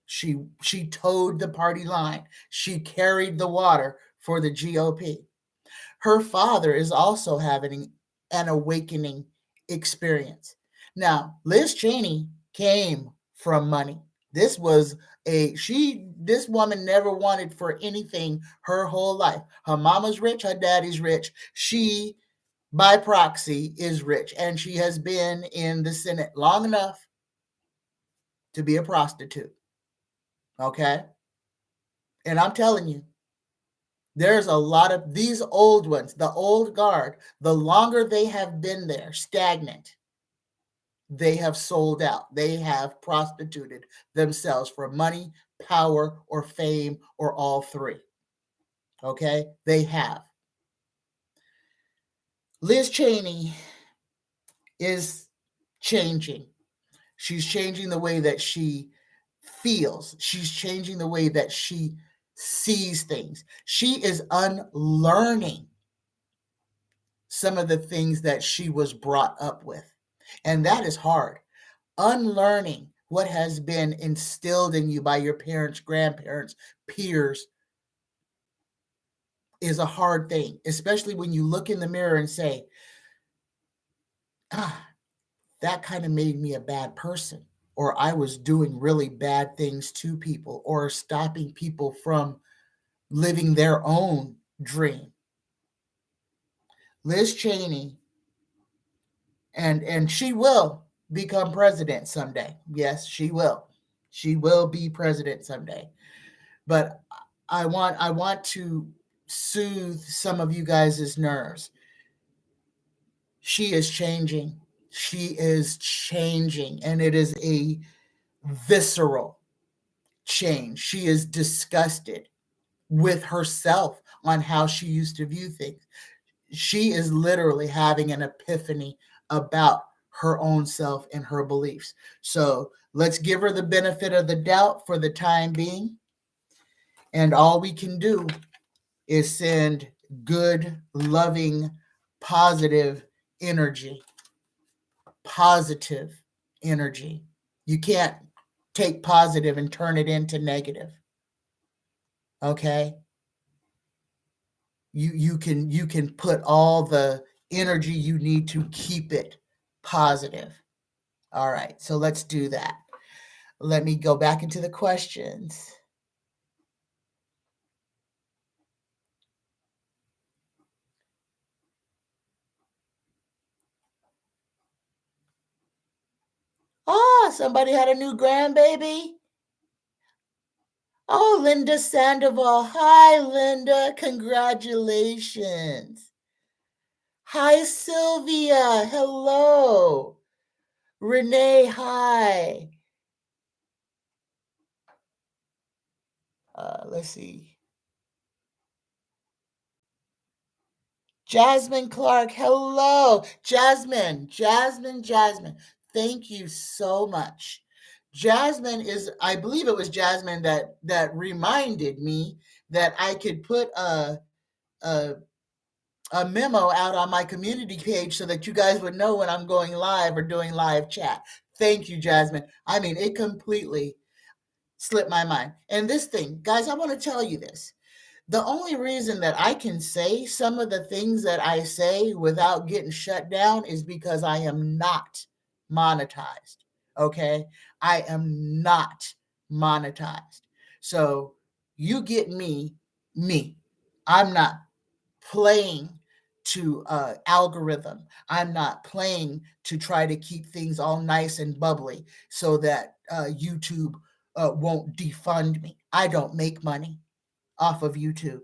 She towed the party line. She carried the water for the GOP. Her father is also having an awakening experience. Now, Liz Cheney came from money. This woman never wanted for anything her whole life. Her mama's rich, her daddy's rich. She, by proxy, is rich. And she has been in the Senate long enough to be a prostitute. Okay? And I'm telling you, there's a lot of these old ones, the old guard, the longer they have been there, stagnant, they have sold out. They have prostituted themselves for money, power, or fame, or all three. Okay? They have. Liz Cheney is changing. She's changing the way that she feels. She's changing the way that she sees things. She is unlearning some of the things that she was brought up with. And that is hard. Unlearning what has been instilled in you by your parents, grandparents, peers is a hard thing, especially when you look in the mirror and say, that kind of made me a bad person, or I was doing really bad things to people, or stopping people from living their own dream. Liz Cheney, and she will become president someday. Yes, she will. She will be president someday. But I want to soothe some of you guys' nerves. She is changing. She is changing, and it is a visceral change. She is disgusted with herself on how she used to view things. She is literally having an epiphany about her own self and her beliefs. So let's give her the benefit of the doubt for the time being. And all we can do is send good, loving, positive energy. Positive energy. You can't take positive and turn it into negative. Okay? You can put all the energy you need to keep it positive. All right, so let's do that. Let me go back into the questions. Somebody had a new grandbaby. Oh, Linda Sandoval. Hi, Linda. Congratulations. Hi, Sylvia. Hello. Renee, hi. Let's see. Jasmine Clark, hello. Jasmine. Thank you so much. Jasmine is, I believe it was Jasmine that reminded me that I could put a memo out on my community page so that you guys would know when I'm going live or doing live chat. Thank you, Jasmine. I mean, it completely slipped my mind. And this thing, guys, I want to tell you this. The only reason that I can say some of the things that I say without getting shut down is because I am not monetized. Okay. I am not monetized. So you get me. I'm not playing to algorithm. I'm not playing to try to keep things all nice and bubbly so that YouTube won't defund me. I don't make money off of YouTube.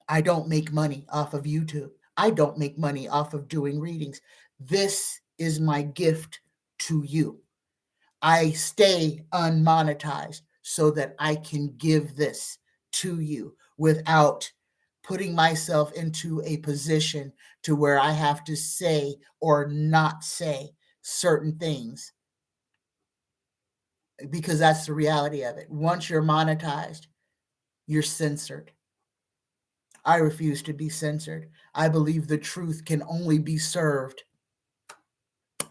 I don't make money off of YouTube. I don't make money off of doing readings. This is my gift to you. I stay unmonetized so that I can give this to you without putting myself into a position to where I have to say or not say certain things, because that's the reality of it. Once you're monetized, you're censored. I refuse to be censored. I believe the truth can only be served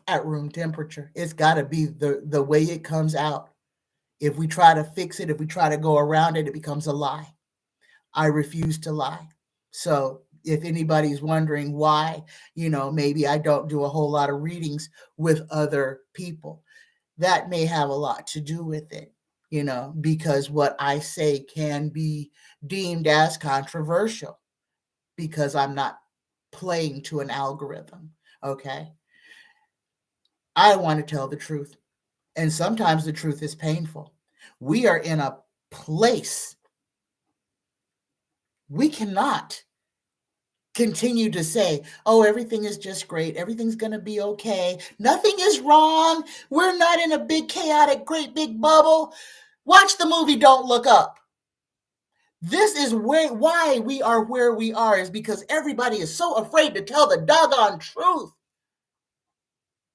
at room temperature. It's got to be the way it comes out. If we try to fix it, if we try to go around it, it becomes a lie. I refuse to lie. So if anybody's wondering why, maybe I don't do a whole lot of readings with other people, that may have a lot to do with it, because what I say can be deemed as controversial because I'm not playing to an algorithm. Okay. I want to tell the truth. And sometimes the truth is painful. We are in a place we cannot continue to say, oh, everything is just great. Everything's going to be okay. Nothing is wrong. We're not in a big, chaotic, great big bubble. Watch the movie Don't Look Up. This is why we are where we are, is because everybody is so afraid to tell the doggone truth.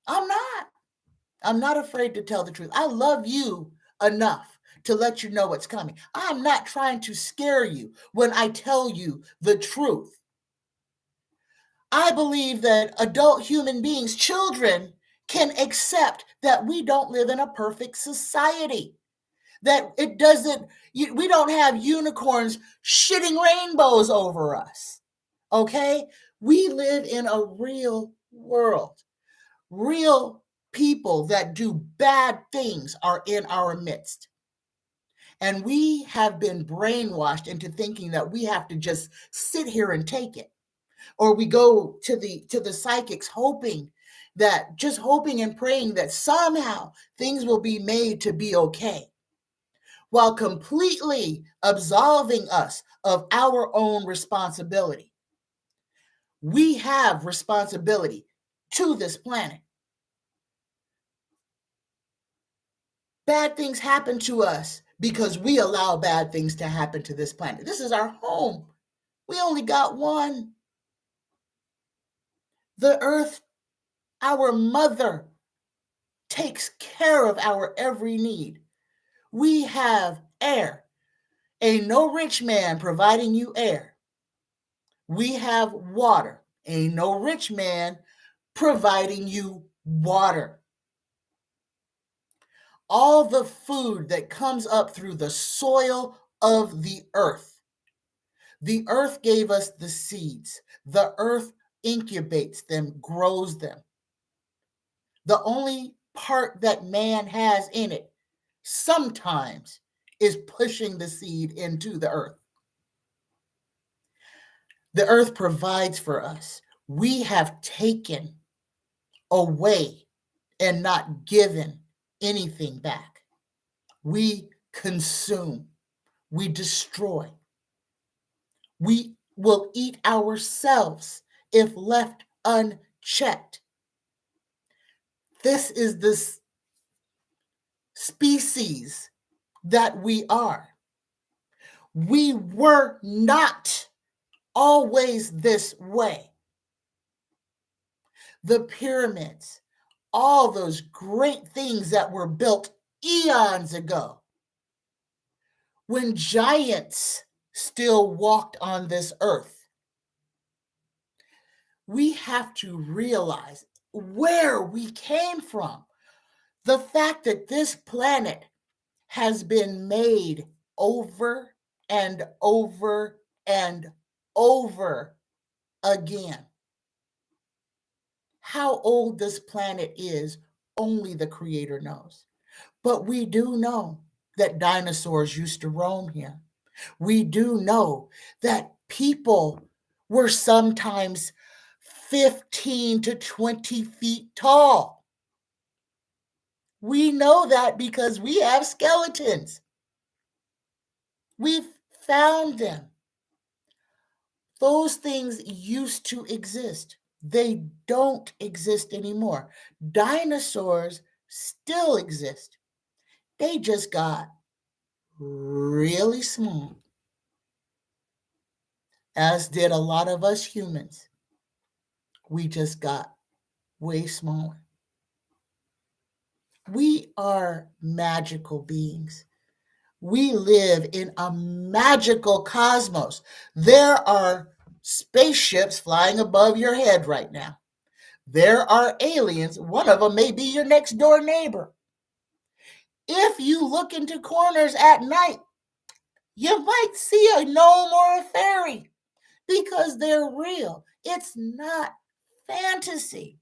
I'm not afraid to tell the truth. I love you enough to let you know what's coming. I'm not trying to scare you when I tell you the truth. I believe that adult human beings, children, can accept that we don't live in a perfect society. That it doesn't, we don't have unicorns shitting rainbows over us. Okay? We live in a real world. Real people that do bad things are in our midst. And we have been brainwashed into thinking that we have to just sit here and take it. Or we go to the psychics hoping and praying that somehow things will be made to be okay, while completely absolving us of our own responsibility. We have responsibility to this planet. Bad things happen to us because we allow bad things to happen to this planet. This is our home. We only got one. The earth, our mother, takes care of our every need. We have air. Ain't no rich man providing you air. We have water. Ain't no rich man providing you water. All the food that comes up through the soil of the earth. The earth gave us the seeds. The earth incubates them, grows them. The only part that man has in it sometimes is pushing the seed into the earth. The earth provides for us. We have taken away and not given anything back. We consume. We destroy. We will eat ourselves if left unchecked. This is the species that we are. We were not always this way. The pyramids, all those great things that were built eons ago, when giants still walked on this earth. We have to realize where we came from. The fact that this planet has been made over and over and over again. How old this planet is, only the Creator knows. But we do know that dinosaurs used to roam here. We do know that people were sometimes 15 to 20 feet tall. We know that because we have skeletons. We've found them. Those things used to exist. They don't exist anymore. Dinosaurs still exist. They just got really small, as did a lot of us humans. We just got way smaller. We are magical beings. We live in a magical cosmos. There are spaceships flying above your head right now. There are aliens. One of them may be your next door neighbor. If you look into corners at night, you might see a gnome or a fairy because they're real. It's not fantasy.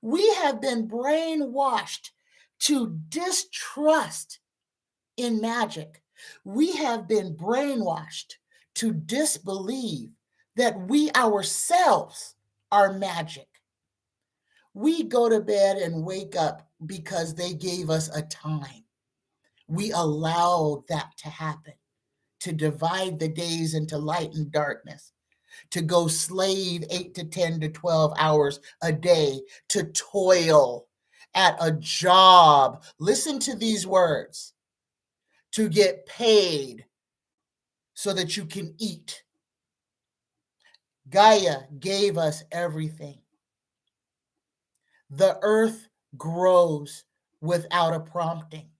We have been brainwashed to distrust in magic. We have been brainwashed to disbelieve that we ourselves are magic. We go to bed and wake up because they gave us a time. We allowed that to happen, to divide the days into light and darkness, to go slave 8 to 10 to 12 hours a day, to toil at a job. Listen to these words: to get paid so that you can eat. Gaia gave us everything. The earth grows without a prompting.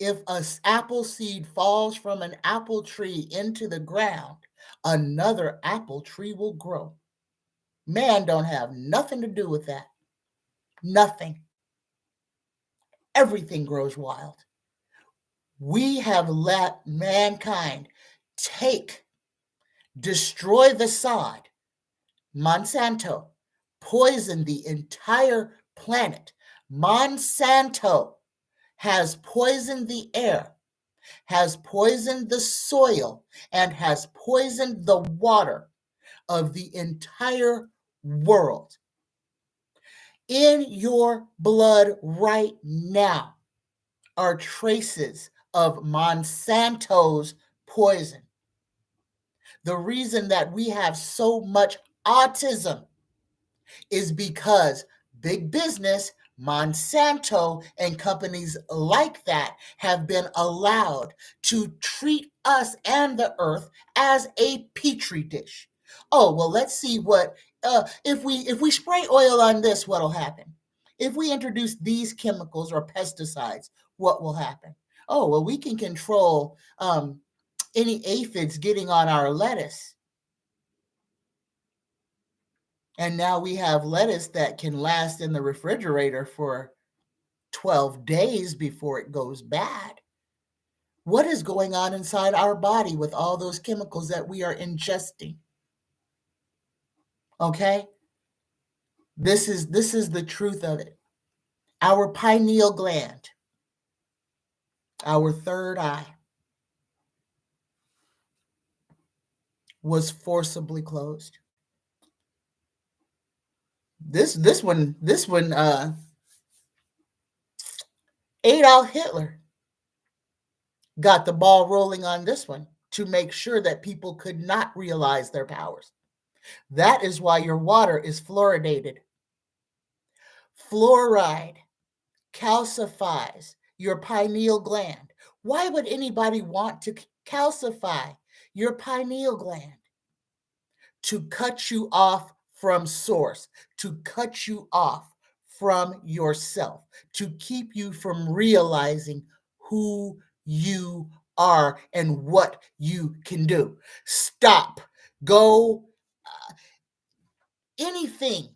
If an apple seed falls from an apple tree into the ground, another apple tree will grow. Man don't have nothing to do with that. Nothing. Everything grows wild. We have let mankind destroy the sod. Monsanto poisoned the entire planet. Monsanto has poisoned the air, has poisoned the soil, and has poisoned the water of the entire world. In your blood right now are traces of Monsanto's poison. The reason that we have so much autism is because big business, Monsanto, and companies like that have been allowed to treat us and the earth as a petri dish. Oh, well, let's see what if we spray oil on this, what'll happen? If we introduce these chemicals or pesticides, what will happen? Oh, well, we can control any aphids getting on our lettuce. And now we have lettuce that can last in the refrigerator for 12 days before it goes bad. What is going on inside our body with all those chemicals that we are ingesting? Okay? This is the truth of it. Our pineal gland, our third eye, was forcibly closed. This one Adolf Hitler got the ball rolling on this one to make sure that people could not realize their powers. That is why your water is fluoridated. Fluoride calcifies your pineal gland. Why would anybody want to calcify your pineal gland? To cut you off from source, to cut you off from yourself, to keep you from realizing who you are and what you can do. Stop. Go anything.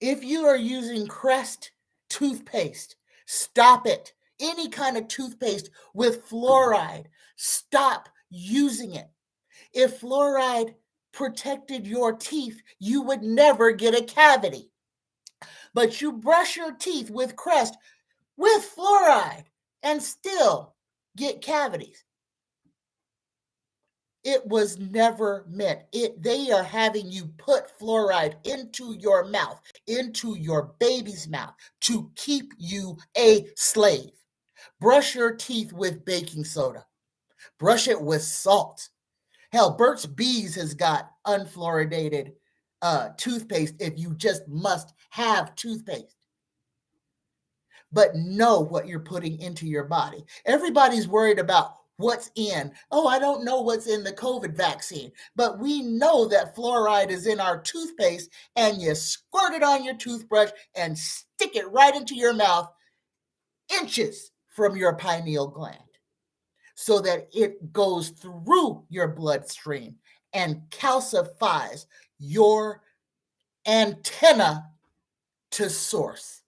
If you are using Crest toothpaste, stop it. any kind of toothpaste with fluoride, stop using it. If fluoride protected your teeth, you would never get a cavity. But you brush your teeth with Crest with fluoride and still get cavities. It was never meant. They are having you put fluoride into your mouth, into your baby's mouth, to keep you a slave. Brush your teeth with baking soda. Brush it with salt. Hell, Burt's Bees has got unfluoridated toothpaste if you just must have toothpaste. But know what you're putting into your body. Everybody's worried about what's in. Oh, I don't know what's in the COVID vaccine, but we know that fluoride is in our toothpaste, and you squirt it on your toothbrush and stick it right into your mouth, inches from your pineal gland, so that it goes through your bloodstream and calcifies your antenna to source.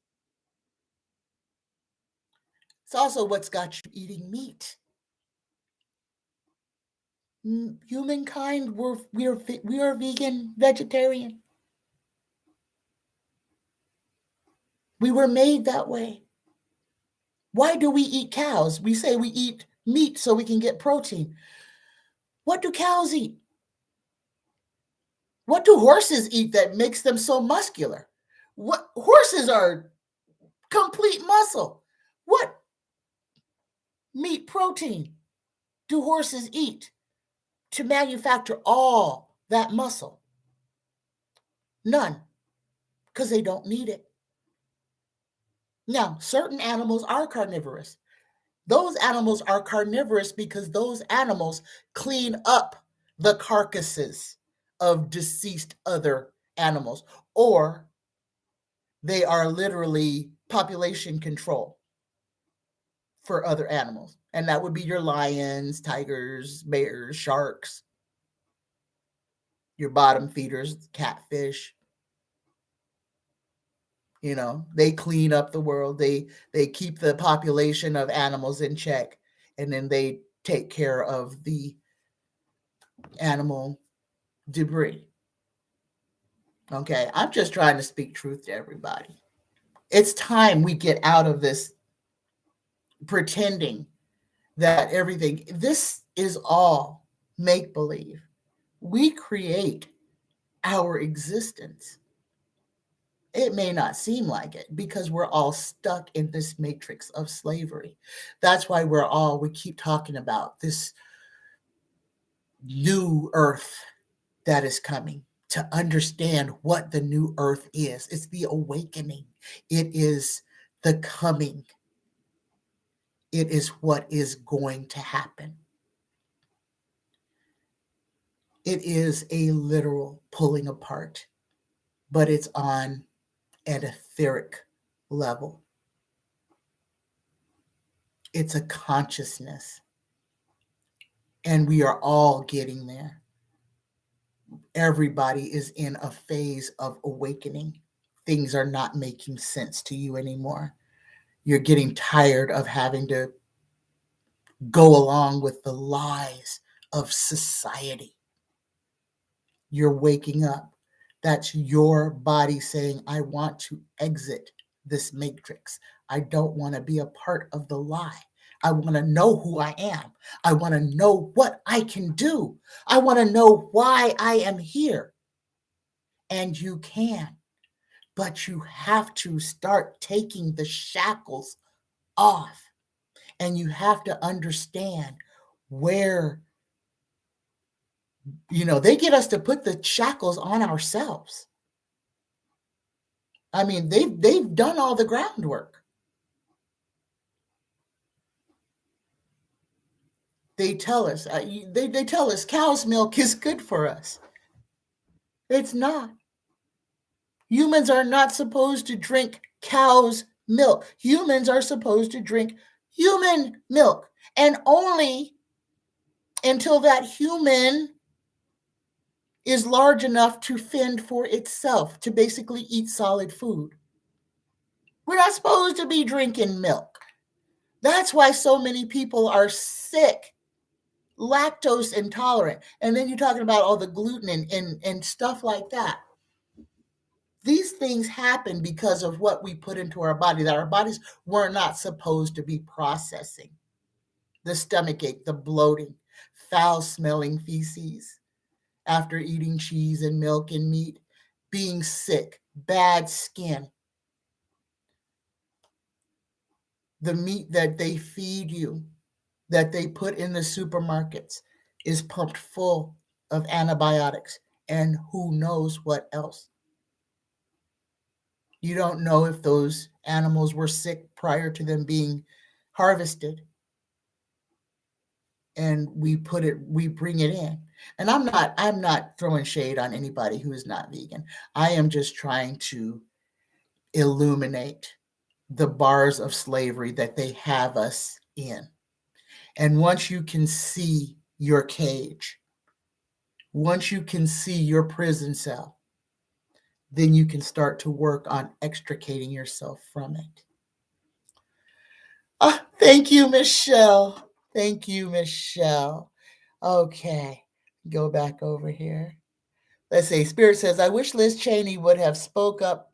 It's also what's got you eating meat. Humankind, we are vegan, vegetarian. We were made that way. Why do we eat cows? We say we eat meat so we can get protein. What do cows eat? What do horses eat that makes them so muscular? What horses are complete muscle. What meat protein do horses eat to manufacture all that muscle? None, because they don't need it. Now, certain animals are carnivorous. Those animals are carnivorous because those animals clean up the carcasses of deceased other animals, or they are literally population control for other animals. And that would be your lions, tigers, bears, sharks, your bottom feeders, catfish. You know, they clean up the world. They keep the population of animals in check, and then they take care of the animal debris. Okay, I'm just trying to speak truth to everybody. It's time we get out of this pretending that everything, this is all make-believe. We create our existence. It may not seem like it because we're all stuck in this matrix of slavery. That's why we keep talking about this new earth that is coming, to understand what the new earth is. It's the awakening. It is the coming. It is what is going to happen. It is a literal pulling apart, but it's on an etheric level. It's a consciousness, and we are all getting there. Everybody is in a phase of awakening. Things are not making sense to you anymore. You're getting tired of having to go along with the lies of society. You're waking up. That's your body saying, I want to exit this matrix. I don't want to be a part of the lie. I want to know who I am. I want to know what I can do. I want to know why I am here. And you can, but you have to start taking the shackles off. And you have to understand where, they get us to put the shackles on ourselves. I mean, they've done all the groundwork. They tell us, they tell us cow's milk is good for us. It's not. Humans are not supposed to drink cow's milk. Humans are supposed to drink human milk, and only until that human is large enough to fend for itself, to basically eat solid food. We're not supposed to be drinking milk. That's why so many people are sick, lactose intolerant. And then you're talking about all the gluten and stuff like that. These things happen because of what we put into our body that our bodies were not supposed to be processing. The stomach ache, the bloating, foul smelling feces after eating cheese and milk and meat, being sick, bad skin. The meat that they feed you, that they put in the supermarkets, is pumped full of antibiotics and who knows what else. You don't know if those animals were sick prior to them being harvested. And we bring it in. And I'm not throwing shade on anybody who is not vegan. I am just trying to illuminate the bars of slavery that they have us in. And once you can see your cage, once you can see your prison cell, then you can start to work on extricating yourself from it. Thank you, Michelle. Thank you, Michelle. Okay, go back over here. Let's see. Spirit says, I wish Liz Cheney would have spoke up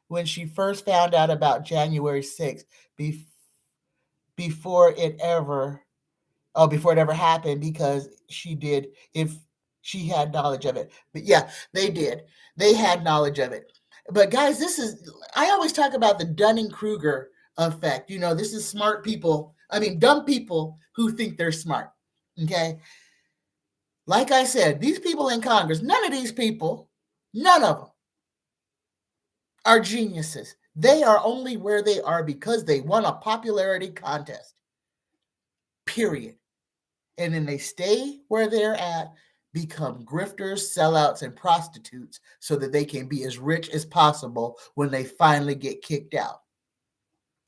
when she first found out about January 6th before it ever happened, because she did, if she had knowledge of it. But yeah, they did. They had knowledge of it. But guys, I always talk about the Dunning-Kruger effect. This is smart people. Dumb people who think they're smart. Okay. Like I said, these people in Congress, none of these people, none of them are geniuses. They are only where they are because they won a popularity contest. Period. And then they stay where they're at, become grifters, sellouts, and prostitutes so that they can be as rich as possible when they finally get kicked out.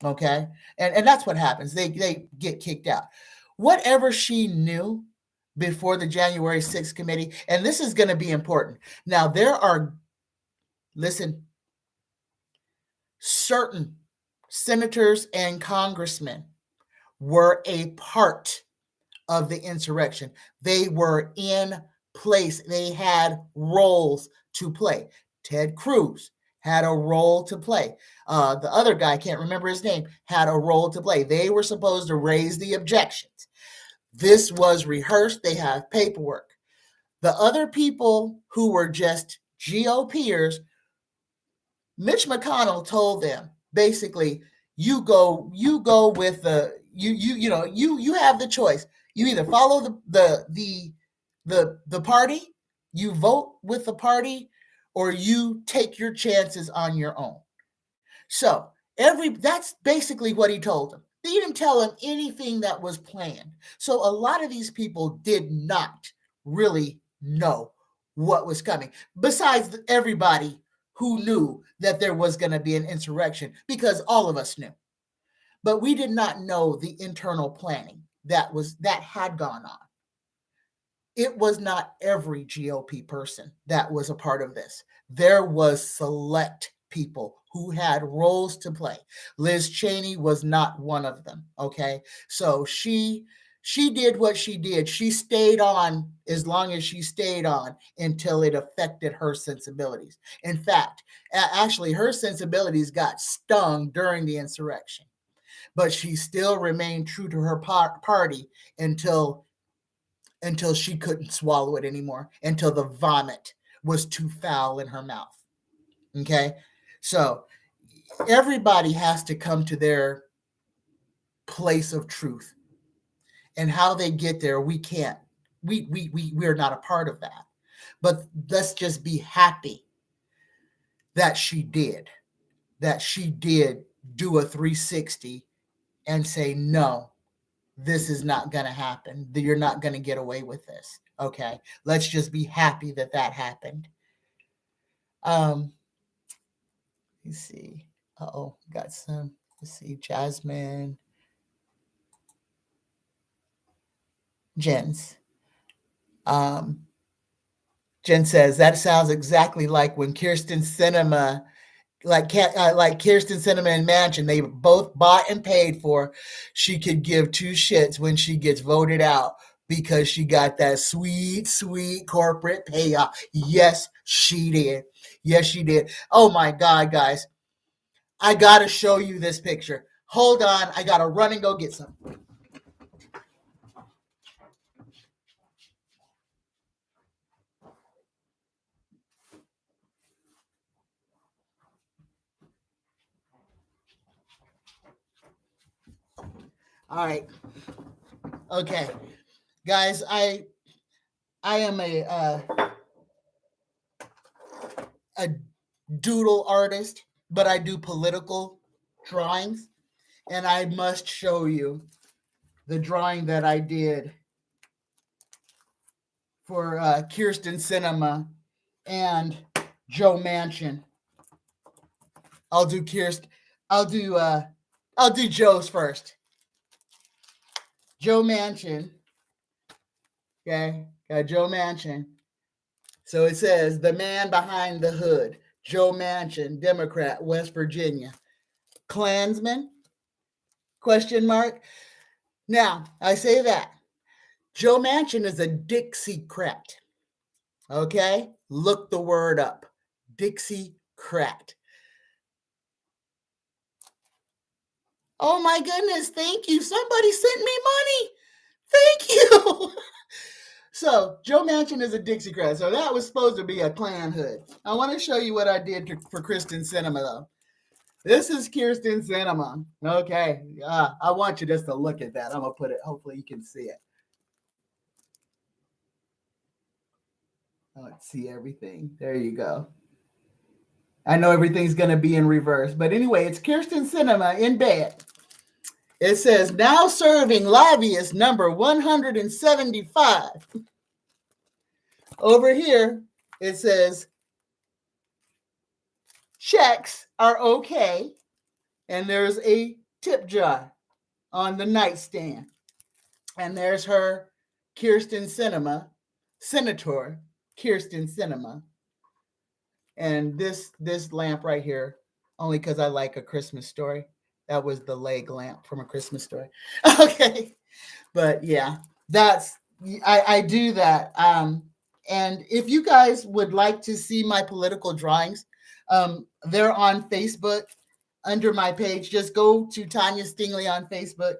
Okay? And that's what happens. They get kicked out. Whatever she knew before the January 6th committee, and this is going to be important. Now, certain senators and congressmen were a part of the insurrection. They were in place. They had roles to play. Ted Cruz had a role to play. The other guy, I can't remember his name, had a role to play. They were supposed to raise the objections. This was rehearsed. They have paperwork. The other people who were just GOPers, Mitch McConnell told them basically, you go with you have the choice. You either follow the party, you vote with the party, or you take your chances on your own. So that's basically what he told them. They didn't tell him anything that was planned. So a lot of these people did not really know what was coming, besides everybody who knew that there was going to be an insurrection, because all of us knew. But we did not know the internal planning that had gone on. It was not every GOP person that was a part of this. There was select people who had roles to play. Liz Cheney was not one of them, okay? So she did what she did. She stayed on as long as she stayed on until it affected her sensibilities. In fact, actually, her sensibilities got stung during the insurrection, but she still remained true to her party until she couldn't swallow it anymore, until the vomit was too foul in her mouth. Okay? So everybody has to come to their place of truth. And how they get there, we can't. We're not a part of that. But let's just be happy that she did do a 360 and say, no, this is not going to happen. You're not going to get away with this. Okay. Let's just be happy that happened. Let's see. Got some. Let's see. Jasmine. Jen says, that sounds exactly like when Kirsten Sinema like Kirsten Sinema and Manchin, they both bought and paid for. She could give two shits when she gets voted out because she got that sweet, sweet corporate payoff. Yes, she did. Yes, she did. Oh my God, guys. I got to show you this picture. Hold on. I got to run and go get some. All right. Okay. Guys, I am a doodle artist, but I do political drawings, and I must show you the drawing that I did for Kirsten Sinema and Joe Manchin. I'll do Kirsten. I'll do Joe's first. Joe Manchin. Okay, got Joe Manchin. So it says the man behind the hood, Joe Manchin, Democrat, West Virginia, Klansman? Question mark. Now I say that Joe Manchin is a Dixiecrat. Okay, look the word up, Dixiecrat. Oh my goodness, thank you. Somebody sent me money. Thank you. So Joe Manchin is a Dixiecrat. So that was supposed to be a Klan hood. I want to show you what I did for Kirsten Sinema, though. This is Kirsten Sinema. Okay. I want you just to look at that. I'm going to put it, hopefully you can see it. Let's see everything. There you go. I know everything's going to be in reverse. But anyway, it's Kirsten Sinema in bed. It says, now serving lobbyist number 175. Over here, it says, checks are okay. And there's a tip jar on the nightstand. And there's her Kirsten Sinema, Senator Kirsten Sinema. And this lamp right here, only because I like A Christmas Story. That was the leg lamp from A Christmas Story. Okay. But yeah, I do that. And if you guys would like to see my political drawings, they're on Facebook under my page. Just go to Tanya Stingley on Facebook.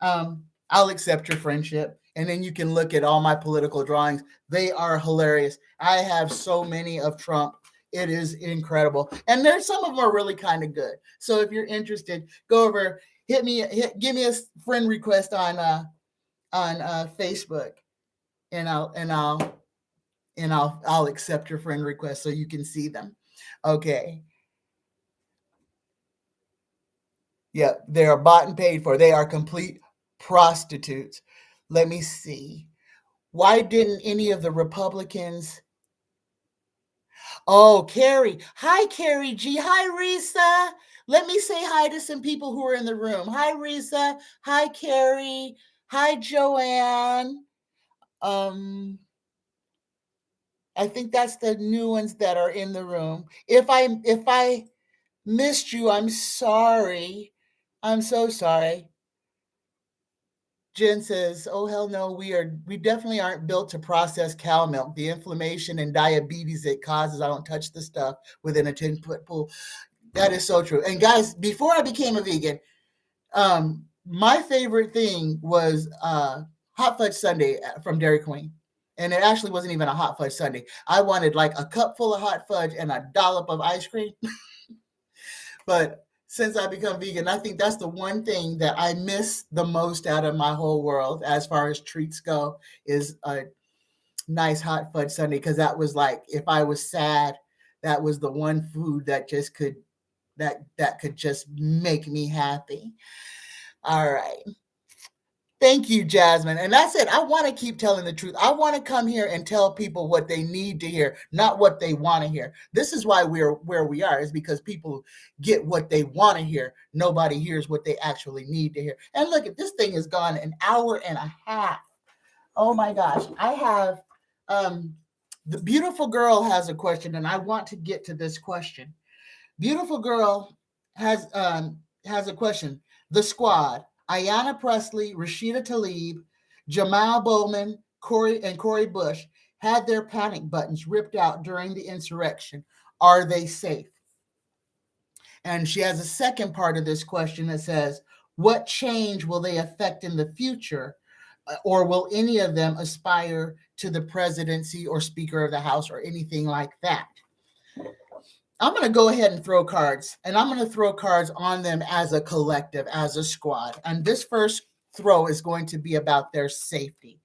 I'll accept your friendship. And then you can look at all my political drawings. They are hilarious. I have so many of Trump. It is incredible. And there's some of them are really kind of good. So if you're interested, go over, give me a friend request on Facebook, and I'll accept your friend request so you can see them. Okay. Yeah, they are bought and paid for. They are complete prostitutes. Let me see. Why didn't any of the Republicans? Oh, Carrie. Hi, Carrie G. Hi, Risa. Let me say hi to some people who are in the room. Hi, Risa. Hi, Carrie. Hi, Joanne. I think that's the new ones that are in the room. If I missed you, I'm sorry. I'm so sorry. Jen says, oh, hell no, we definitely aren't built to process cow milk. The inflammation and diabetes it causes, I don't touch the stuff within a 10-foot pool. That is so true. And guys, before I became a vegan, my favorite thing was hot fudge sundae from Dairy Queen. And it actually wasn't even a hot fudge sundae. I wanted like a cup full of hot fudge and a dollop of ice cream. But since I become vegan, I think that's the one thing that I miss the most out of my whole world as far as treats go is a nice hot fudge sundae, because that was like, if I was sad, that was the one food that just could just make me happy. All right. Thank you, Jasmine. And that's it. I want to keep telling the truth. I want to come here and tell people what they need to hear, not what they want to hear. This is why we're where we are, is because people get what they want to hear. Nobody hears what they actually need to hear. And look, at this thing has gone an hour and a half. Oh my gosh. I have the beautiful girl has a question, and I want to get to this question. Beautiful girl has a question. The squad: Ayanna Pressley, Rashida Tlaib, Jamal Bowman, Corey Bush had their panic buttons ripped out during the insurrection. Are they safe? And she has a second part of this question that says, what change will they affect in the future? Or will any of them aspire to the presidency or Speaker of the House or anything like that? I'm going to go ahead and throw cards, and I'm going to throw cards on them as a collective, as a squad. And this first throw is going to be about their safety.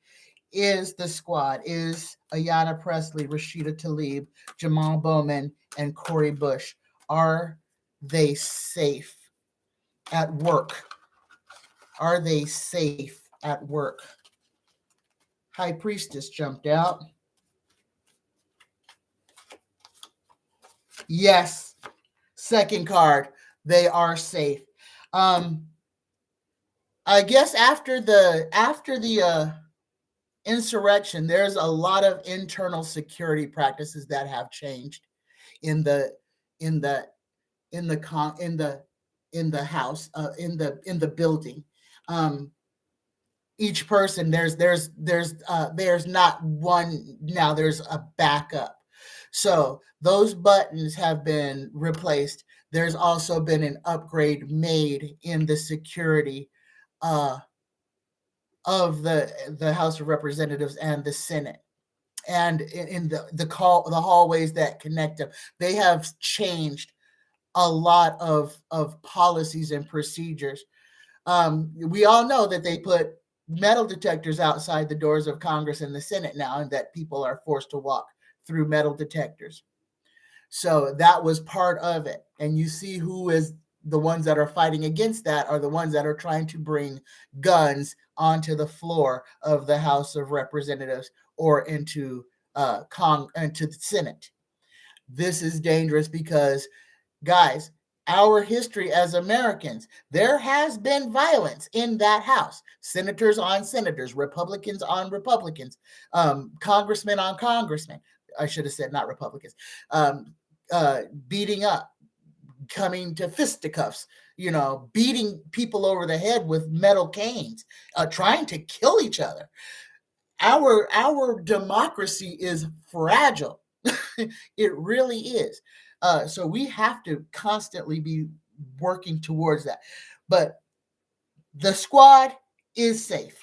Is the squad, is Ayanna Pressley, Rashida Tlaib, Jamal Bowman, and Corey Bush, are they safe at work? Are they safe at work? High Priestess jumped out. Yes. Second card, they are safe. I guess after the insurrection, there's a lot of internal security practices that have changed in the house, in the building. Each person, there's not one now, there's a backup. So those buttons have been replaced. There's also been an upgrade made in the security of the House of Representatives and the Senate, and in the hallways that connect them. They have changed a lot of policies and procedures. We all know that they put metal detectors outside the doors of Congress and the Senate now, and that people are forced to walk through metal detectors. So that was part of it. And you see who is the ones that are fighting against that are the ones that are trying to bring guns onto the floor of the House of Representatives or into the Senate. This is dangerous because, guys, our history as Americans, there has been violence in that house. Senators on senators, Republicans on Republicans, congressmen on congressmen. I should have said not Republicans. Beating up, coming to fisticuffs, beating people over the head with metal canes, trying to kill each other. Our democracy is fragile. It really is. So we have to constantly be working towards that. But the squad is safe.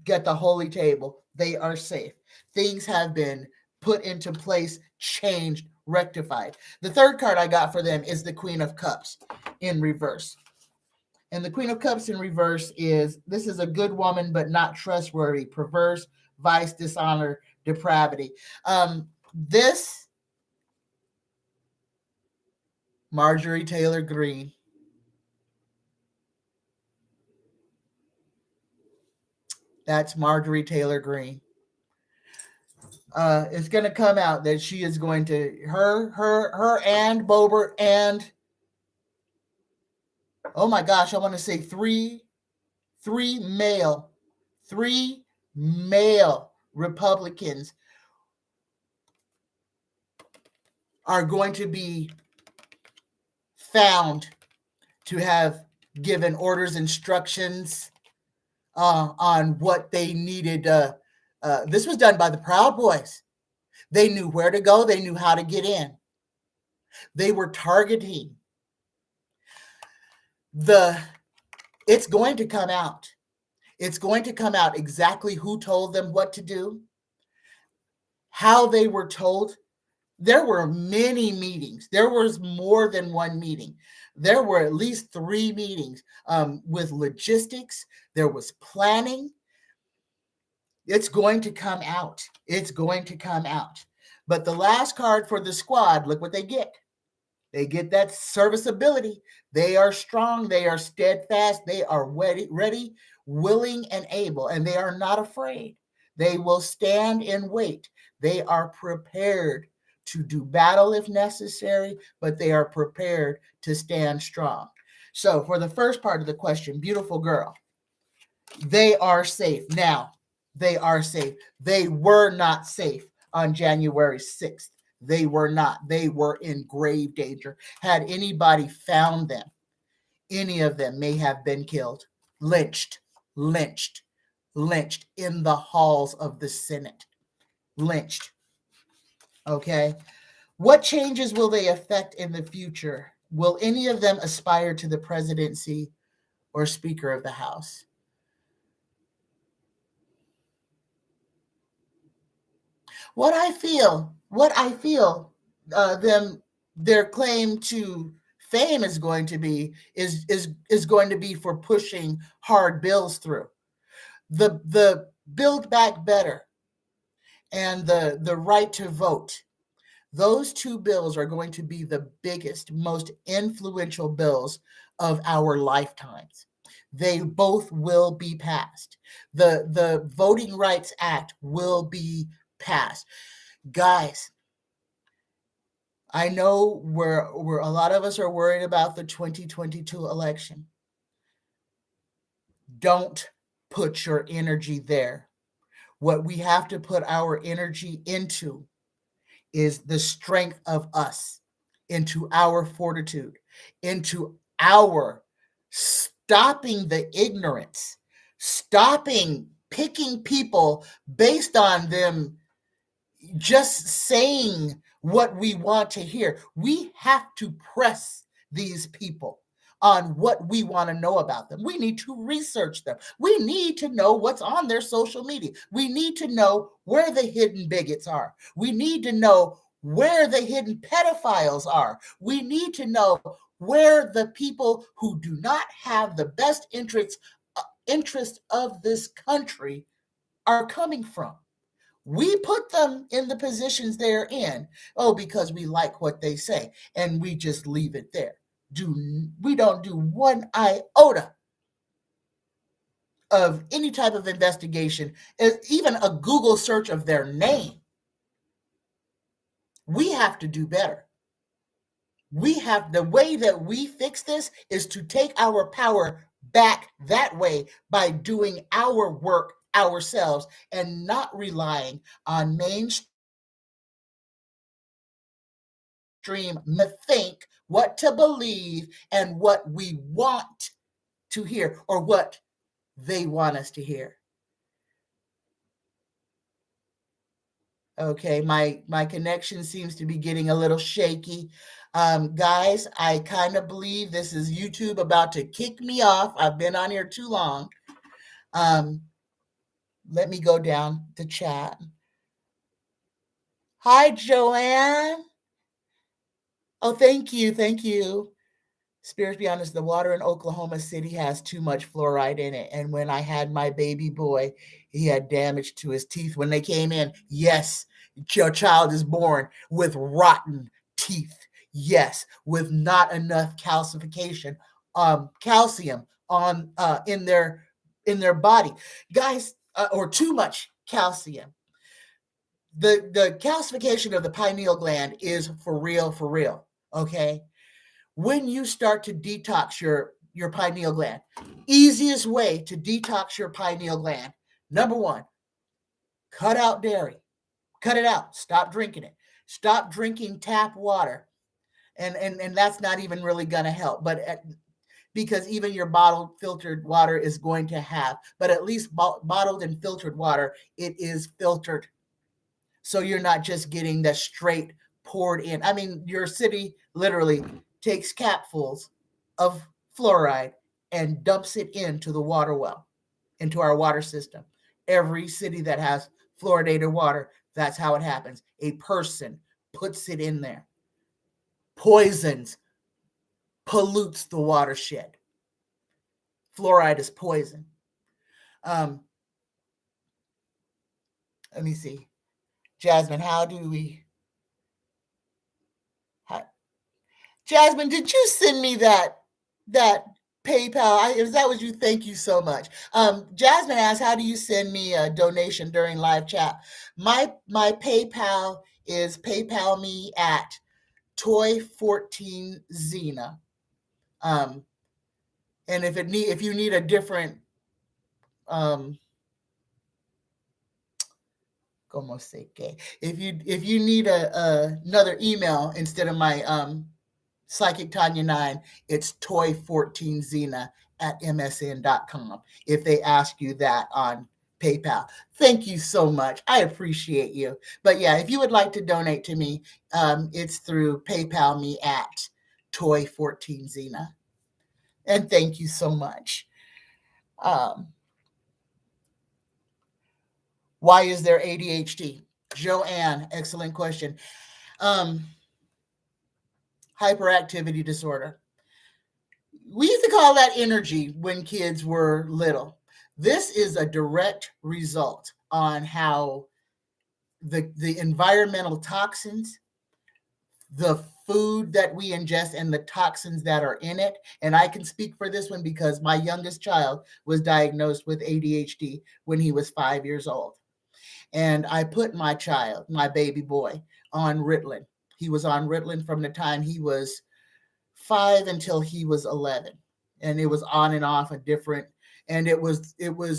Get the holy table. They are safe. Things have been put into place, changed, rectified. The third card I got for them is the Queen of Cups in reverse. And the Queen of Cups in reverse this is a good woman, but not trustworthy, perverse, vice, dishonor, depravity. This Marjorie Taylor Greene. That's Marjorie Taylor Greene. It's going to come out that she is going to her and Boebert and, oh my gosh, I want to say three male Republicans are going to be found to have given orders, instructions on what they needed. This was done by the Proud Boys. They knew where to go. They knew how to get in. They were targeting. It's going to come out. It's going to come out exactly who told them what to do, how they were told. There were many meetings. There was more than one meeting. There were at least 3 meetings with logistics. There was planning. It's going to come out. It's going to come out. But the last card for the squad, look what they get. They get that serviceability. They are strong. They are steadfast. They are ready, willing, and able. And they are not afraid. They will stand and wait. They are prepared to do battle if necessary, but they are prepared to stand strong. So for the first part of the question, beautiful girl, they are safe. Now, they are safe. They were not safe on January 6th. They were not. They were in grave danger. Had anybody found them, any of them may have been killed, lynched, lynched, lynched in the halls of the Senate. Lynched. Okay. What changes will they affect in the future? Will any of them aspire to the presidency or Speaker of the House? What I feel, their claim to fame is going to be is going to be for pushing hard bills through. The Build Back Better and the right to vote. Those two bills are going to be the biggest, most influential bills of our lifetimes. They both will be passed. The Voting Rights Act will be passed. Guys, I know we're a lot of us are worried about the 2022 election. Don't put your energy there. What we have to put our energy into is the strength of us, into our fortitude, into our stopping the ignorance, stopping picking people based on them just saying what we want to hear. We have to press these people on what we want to know about them. We need to research them. We need to know what's on their social media. We need to know where the hidden bigots are. We need to know where the hidden pedophiles are. We need to know where the people who do not have the best interest of this country are coming from. We put them in the positions they're in, because we like what they say, and we just leave it there. We don't do one iota of any type of investigation, even a Google search of their name. We have to do better. The way that we fix this is to take our power back that way by doing our work ourselves and not relying on mainstream think what to believe and what we want to hear or what they want us to hear. Okay, my connection seems to be getting a little shaky. Guys, I kind of believe this is YouTube about to kick me off. I've been on here too long. Let me go down the chat. Hi, Joanne. Oh, thank you. Thank you. Spirits be honest, the water in Oklahoma City has too much fluoride in it. And when I had my baby boy, he had damage to his teeth when they came in. Yes, your child is born with rotten teeth. Yes, with not enough calcification, calcium on in their body, guys, or too much calcium. The calcification of the pineal gland is for real. Okay. When you start to detox your pineal gland, easiest way to detox your pineal gland, number one, cut out dairy. Cut it out. Stop drinking it. Stop drinking tap water. And that's not even really going to help. But because even your bottled filtered water is going to have, but at least bottled and filtered water, it is filtered. So you're not just getting the straight poured in. I mean, your city literally takes capfuls of fluoride and dumps it into the water well, into our water system. Every city that has fluoridated water, that's how it happens. A person puts it in there, poisons, pollutes the watershed. Fluoride is poison. Let me see. Jasmine, Jasmine, did you send me that PayPal? If that was you, thank you so much. Jasmine asked, how do you send me a donation during live chat? My PayPal is PayPal me at Toy14Zena. And if you need a different go como se que. If you need another email instead of my Psychic Tanya 9, it's toy14zena@msn.com if they ask you that on PayPal. Thank you so much. I appreciate you. But yeah, if you would like to donate to me, it's through PayPal me at toy14zena. And thank you so much. Why is there ADHD? Joanne, excellent question. Hyperactivity disorder. We used to call that energy when kids were little. This is a direct result on how the environmental toxins, the food that we ingest, and the toxins that are in it. And I can speak for this one because my youngest child was diagnosed with ADHD when he was 5 years old. And I put my child, my baby boy, on Ritalin. He was on Ritalin from the time he was 5 until he was 11. And it was on and off a different, and it was,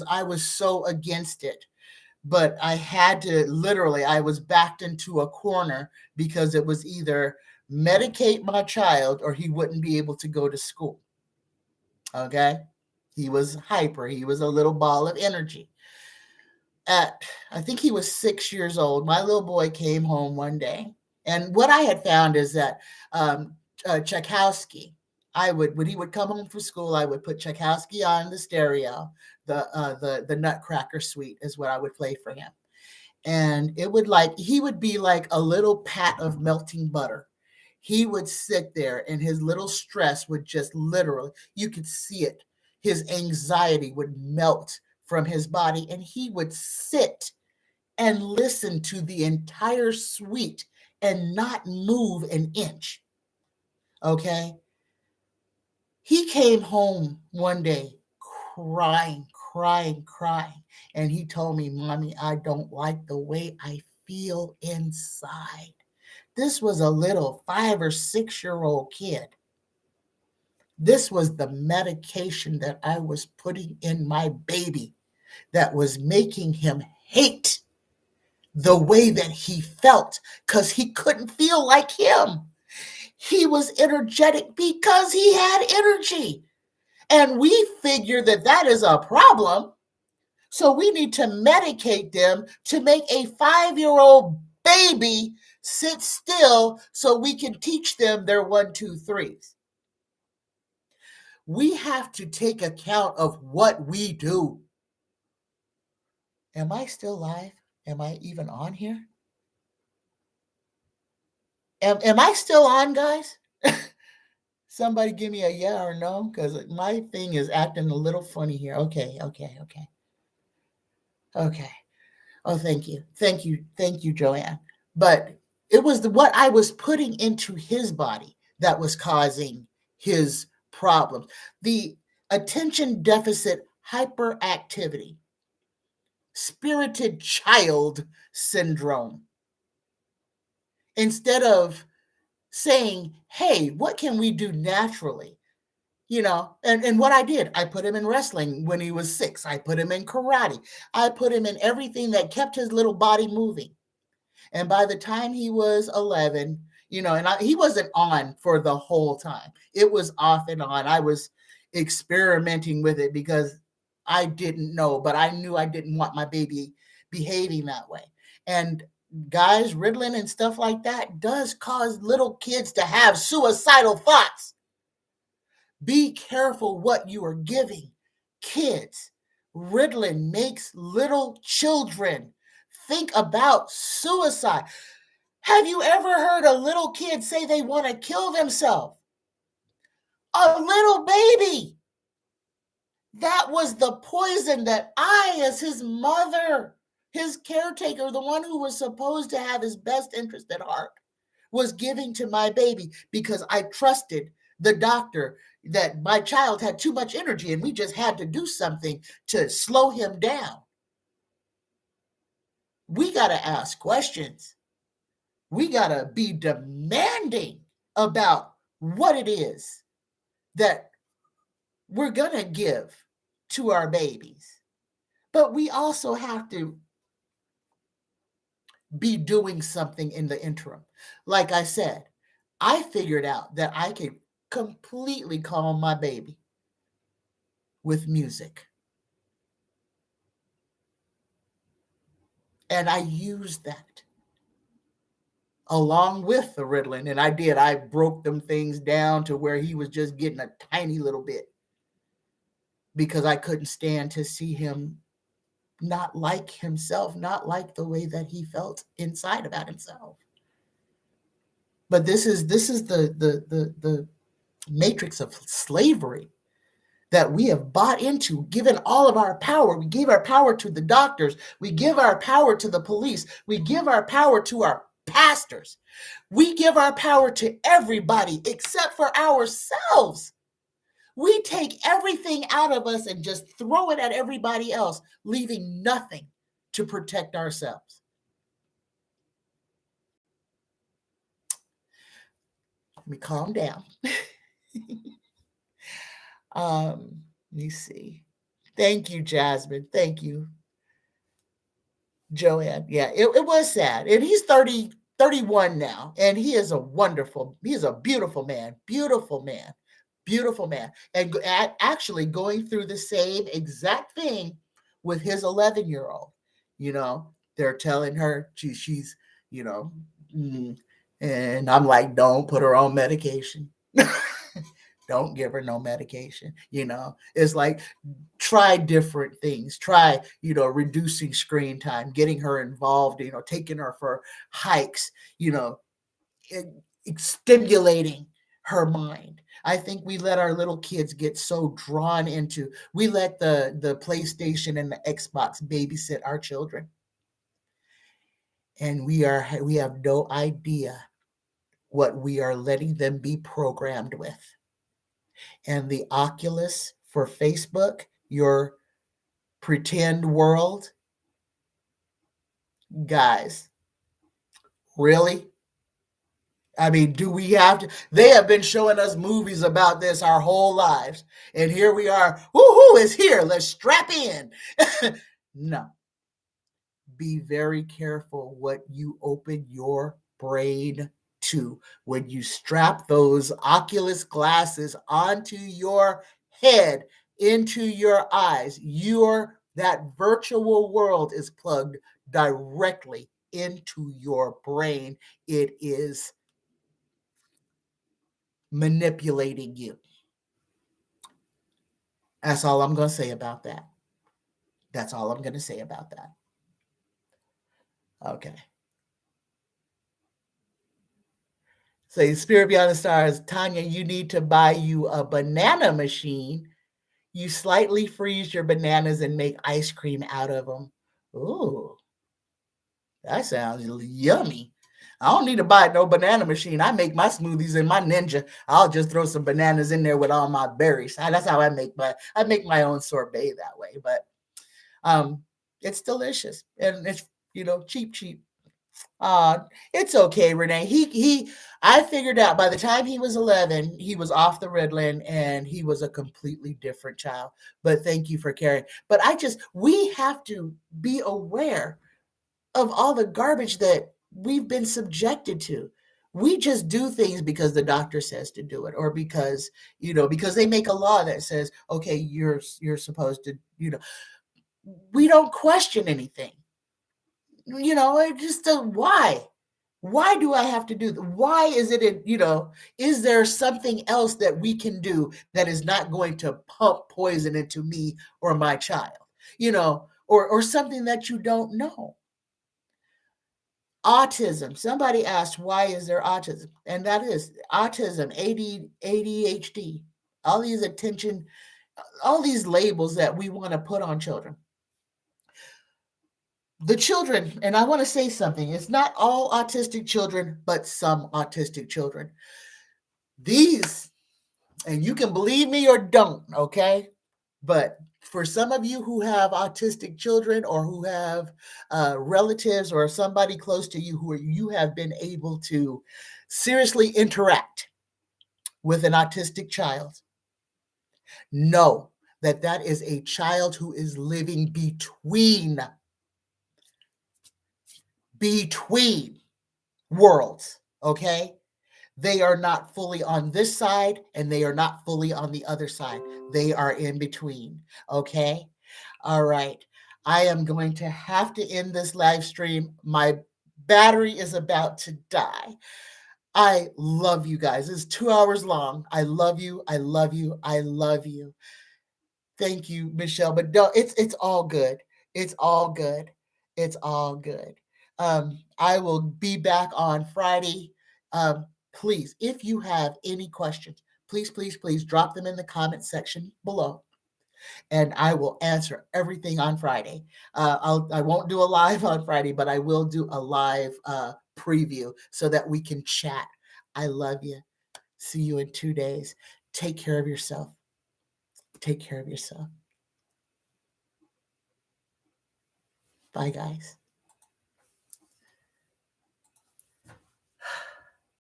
I was so against it. But I had to literally, I was backed into a corner because it was either medicate my child or he wouldn't be able to go to school. Okay? He was hyper. He was a little ball of energy. I think he was 6 years old, my little boy came home one day. And what I had found is that Tchaikovsky, when he would come home from school, I would put Tchaikovsky on the stereo. The Nutcracker Suite is what I would play for him. And he would be like a little pat of melting butter. He would sit there and his little stress would just literally, you could see it. His anxiety would melt from his body, and he would sit and listen to the entire suite and not move an inch. Okay? He came home one day crying, and he told me, Mommy, I don't like the way I feel inside. This was a little 5 or 6 year old kid. This was the medication that I was putting in my baby that was making him hate the way that he felt because he couldn't feel like him. He was energetic because he had energy. And we figure that that is a problem. So we need to medicate them to make a 5-year-old baby sit still so we can teach them their 1, 2, 3s. We have to take account of what we do. Am I still live? Am I even on here? Am I still on, guys? Somebody give me a yeah or no, because my thing is acting a little funny here. Okay. Oh, thank you, Joanne. But it was what I was putting into his body that was causing his problems. The attention deficit hyperactivity, spirited child syndrome. Instead of saying, hey, what can we do naturally? And what I did, I put him in wrestling when he was 6. I put him in karate. I put him in everything that kept his little body moving. And by the time he was 11, he wasn't on for the whole time. It was off and on. I was experimenting with it because I didn't know, but I knew I didn't want my baby behaving that way. And guys, Ritalin and stuff like that does cause little kids to have suicidal thoughts. Be careful what you are giving kids. Ritalin makes little children think about suicide. Have you ever heard a little kid say they want to kill themselves? A little baby. That was the poison that I, as his mother, his caretaker, the one who was supposed to have his best interest at heart, was giving to my baby because I trusted the doctor that my child had too much energy and we just had to do something to slow him down. We got to ask questions. We got to be demanding about what it is that we're going to give to our babies. But we also have to be doing something in the interim. Like I said, I figured out that I could completely calm my baby with music. And I used that along with the Ritalin. And I did. I broke them things down to where he was just getting a tiny little bit because I couldn't stand to see him not like himself, not like the way that he felt inside about himself. But this is the matrix of slavery that we have bought into, given all of our power. We gave our power to the doctors. We give our power to the police. We give our power to our pastors. We give our power to everybody except for ourselves. We take everything out of us and just throw it at everybody else, leaving nothing to protect ourselves. Let me calm down. Let me see. Thank you, Jasmine. Thank you, Joanne. Yeah, it was sad. And he's 31 now. And he is he's a beautiful man. Beautiful man. Beautiful man. And actually going through the same exact thing with his 11-year-old. You know, they're telling her she's, you know, and I'm like, don't put her on medication. Don't give her no medication. You know, it's like, try different things. Try, you know, reducing screen time, getting her involved, you know, taking her for hikes, you know, stimulating her mind. I think we let our little kids get so drawn into, we let the PlayStation and the Xbox babysit our children. And we have no idea what we are letting them be programmed with. And the Oculus for Facebook, your pretend world, guys, really? I mean, do we have to? They have been showing us movies about this our whole lives. And here we are. Woohoo, it's here. Let's strap in. No. Be very careful what you open your brain to. When you strap those Oculus glasses onto your head, into your eyes, that virtual world is plugged directly into your brain. It is manipulating you. That's all I'm going to say about that. That's all I'm going to say about that. Okay. So, Spirit Beyond the Stars, Tanya, you need to buy you a banana machine. You slightly freeze your bananas and make ice cream out of them. Ooh, that sounds yummy. I don't need to buy no banana machine. I make my smoothies in my Ninja. I'll just throw some bananas in there with all my berries. That's how I make my own sorbet that way. But it's delicious and it's, you know, cheap. It's okay, Renee. I figured out by the time he was 11, he was off the Ritalin and he was a completely different child. But thank you for caring. But we have to be aware of all the garbage that we've been subjected to. We just do things because the doctor says to do it, or because, you know, because they make a law that says, okay, you're supposed to, you know, we don't question anything. You know, just why? Why do I have to do that? Why is it, you know, is there something else that we can do that is not going to pump poison into me or my child, you know, or something that you don't know? Autism. Somebody asked, why is there autism? And that is autism, ADHD, all these labels that we want to put on children. The children, and I want to say something, it's not all autistic children, but some autistic children. These, and you can believe me or don't, okay? But for some of you who have autistic children or who have relatives or somebody close to you who you have been able to seriously interact with an autistic child, know that is a child who is living between worlds, okay? They are not fully on this side and they are not fully on the other side. They are in between, okay? All right. I am going to have to end this live stream. My battery is about to die. I love you guys. It's 2 hours long. I love you. I love you. I love you. Thank you, Michelle. But no, it's all good. It's all good. It's all good. I will be back on Friday. Please, if you have any questions, please, please, please drop them in the comment section below, and I will answer everything on Friday. I won't do a live on Friday, but I will do a live preview so that we can chat. I love you. See you in 2 days. Take care of yourself. Take care of yourself. Bye, guys.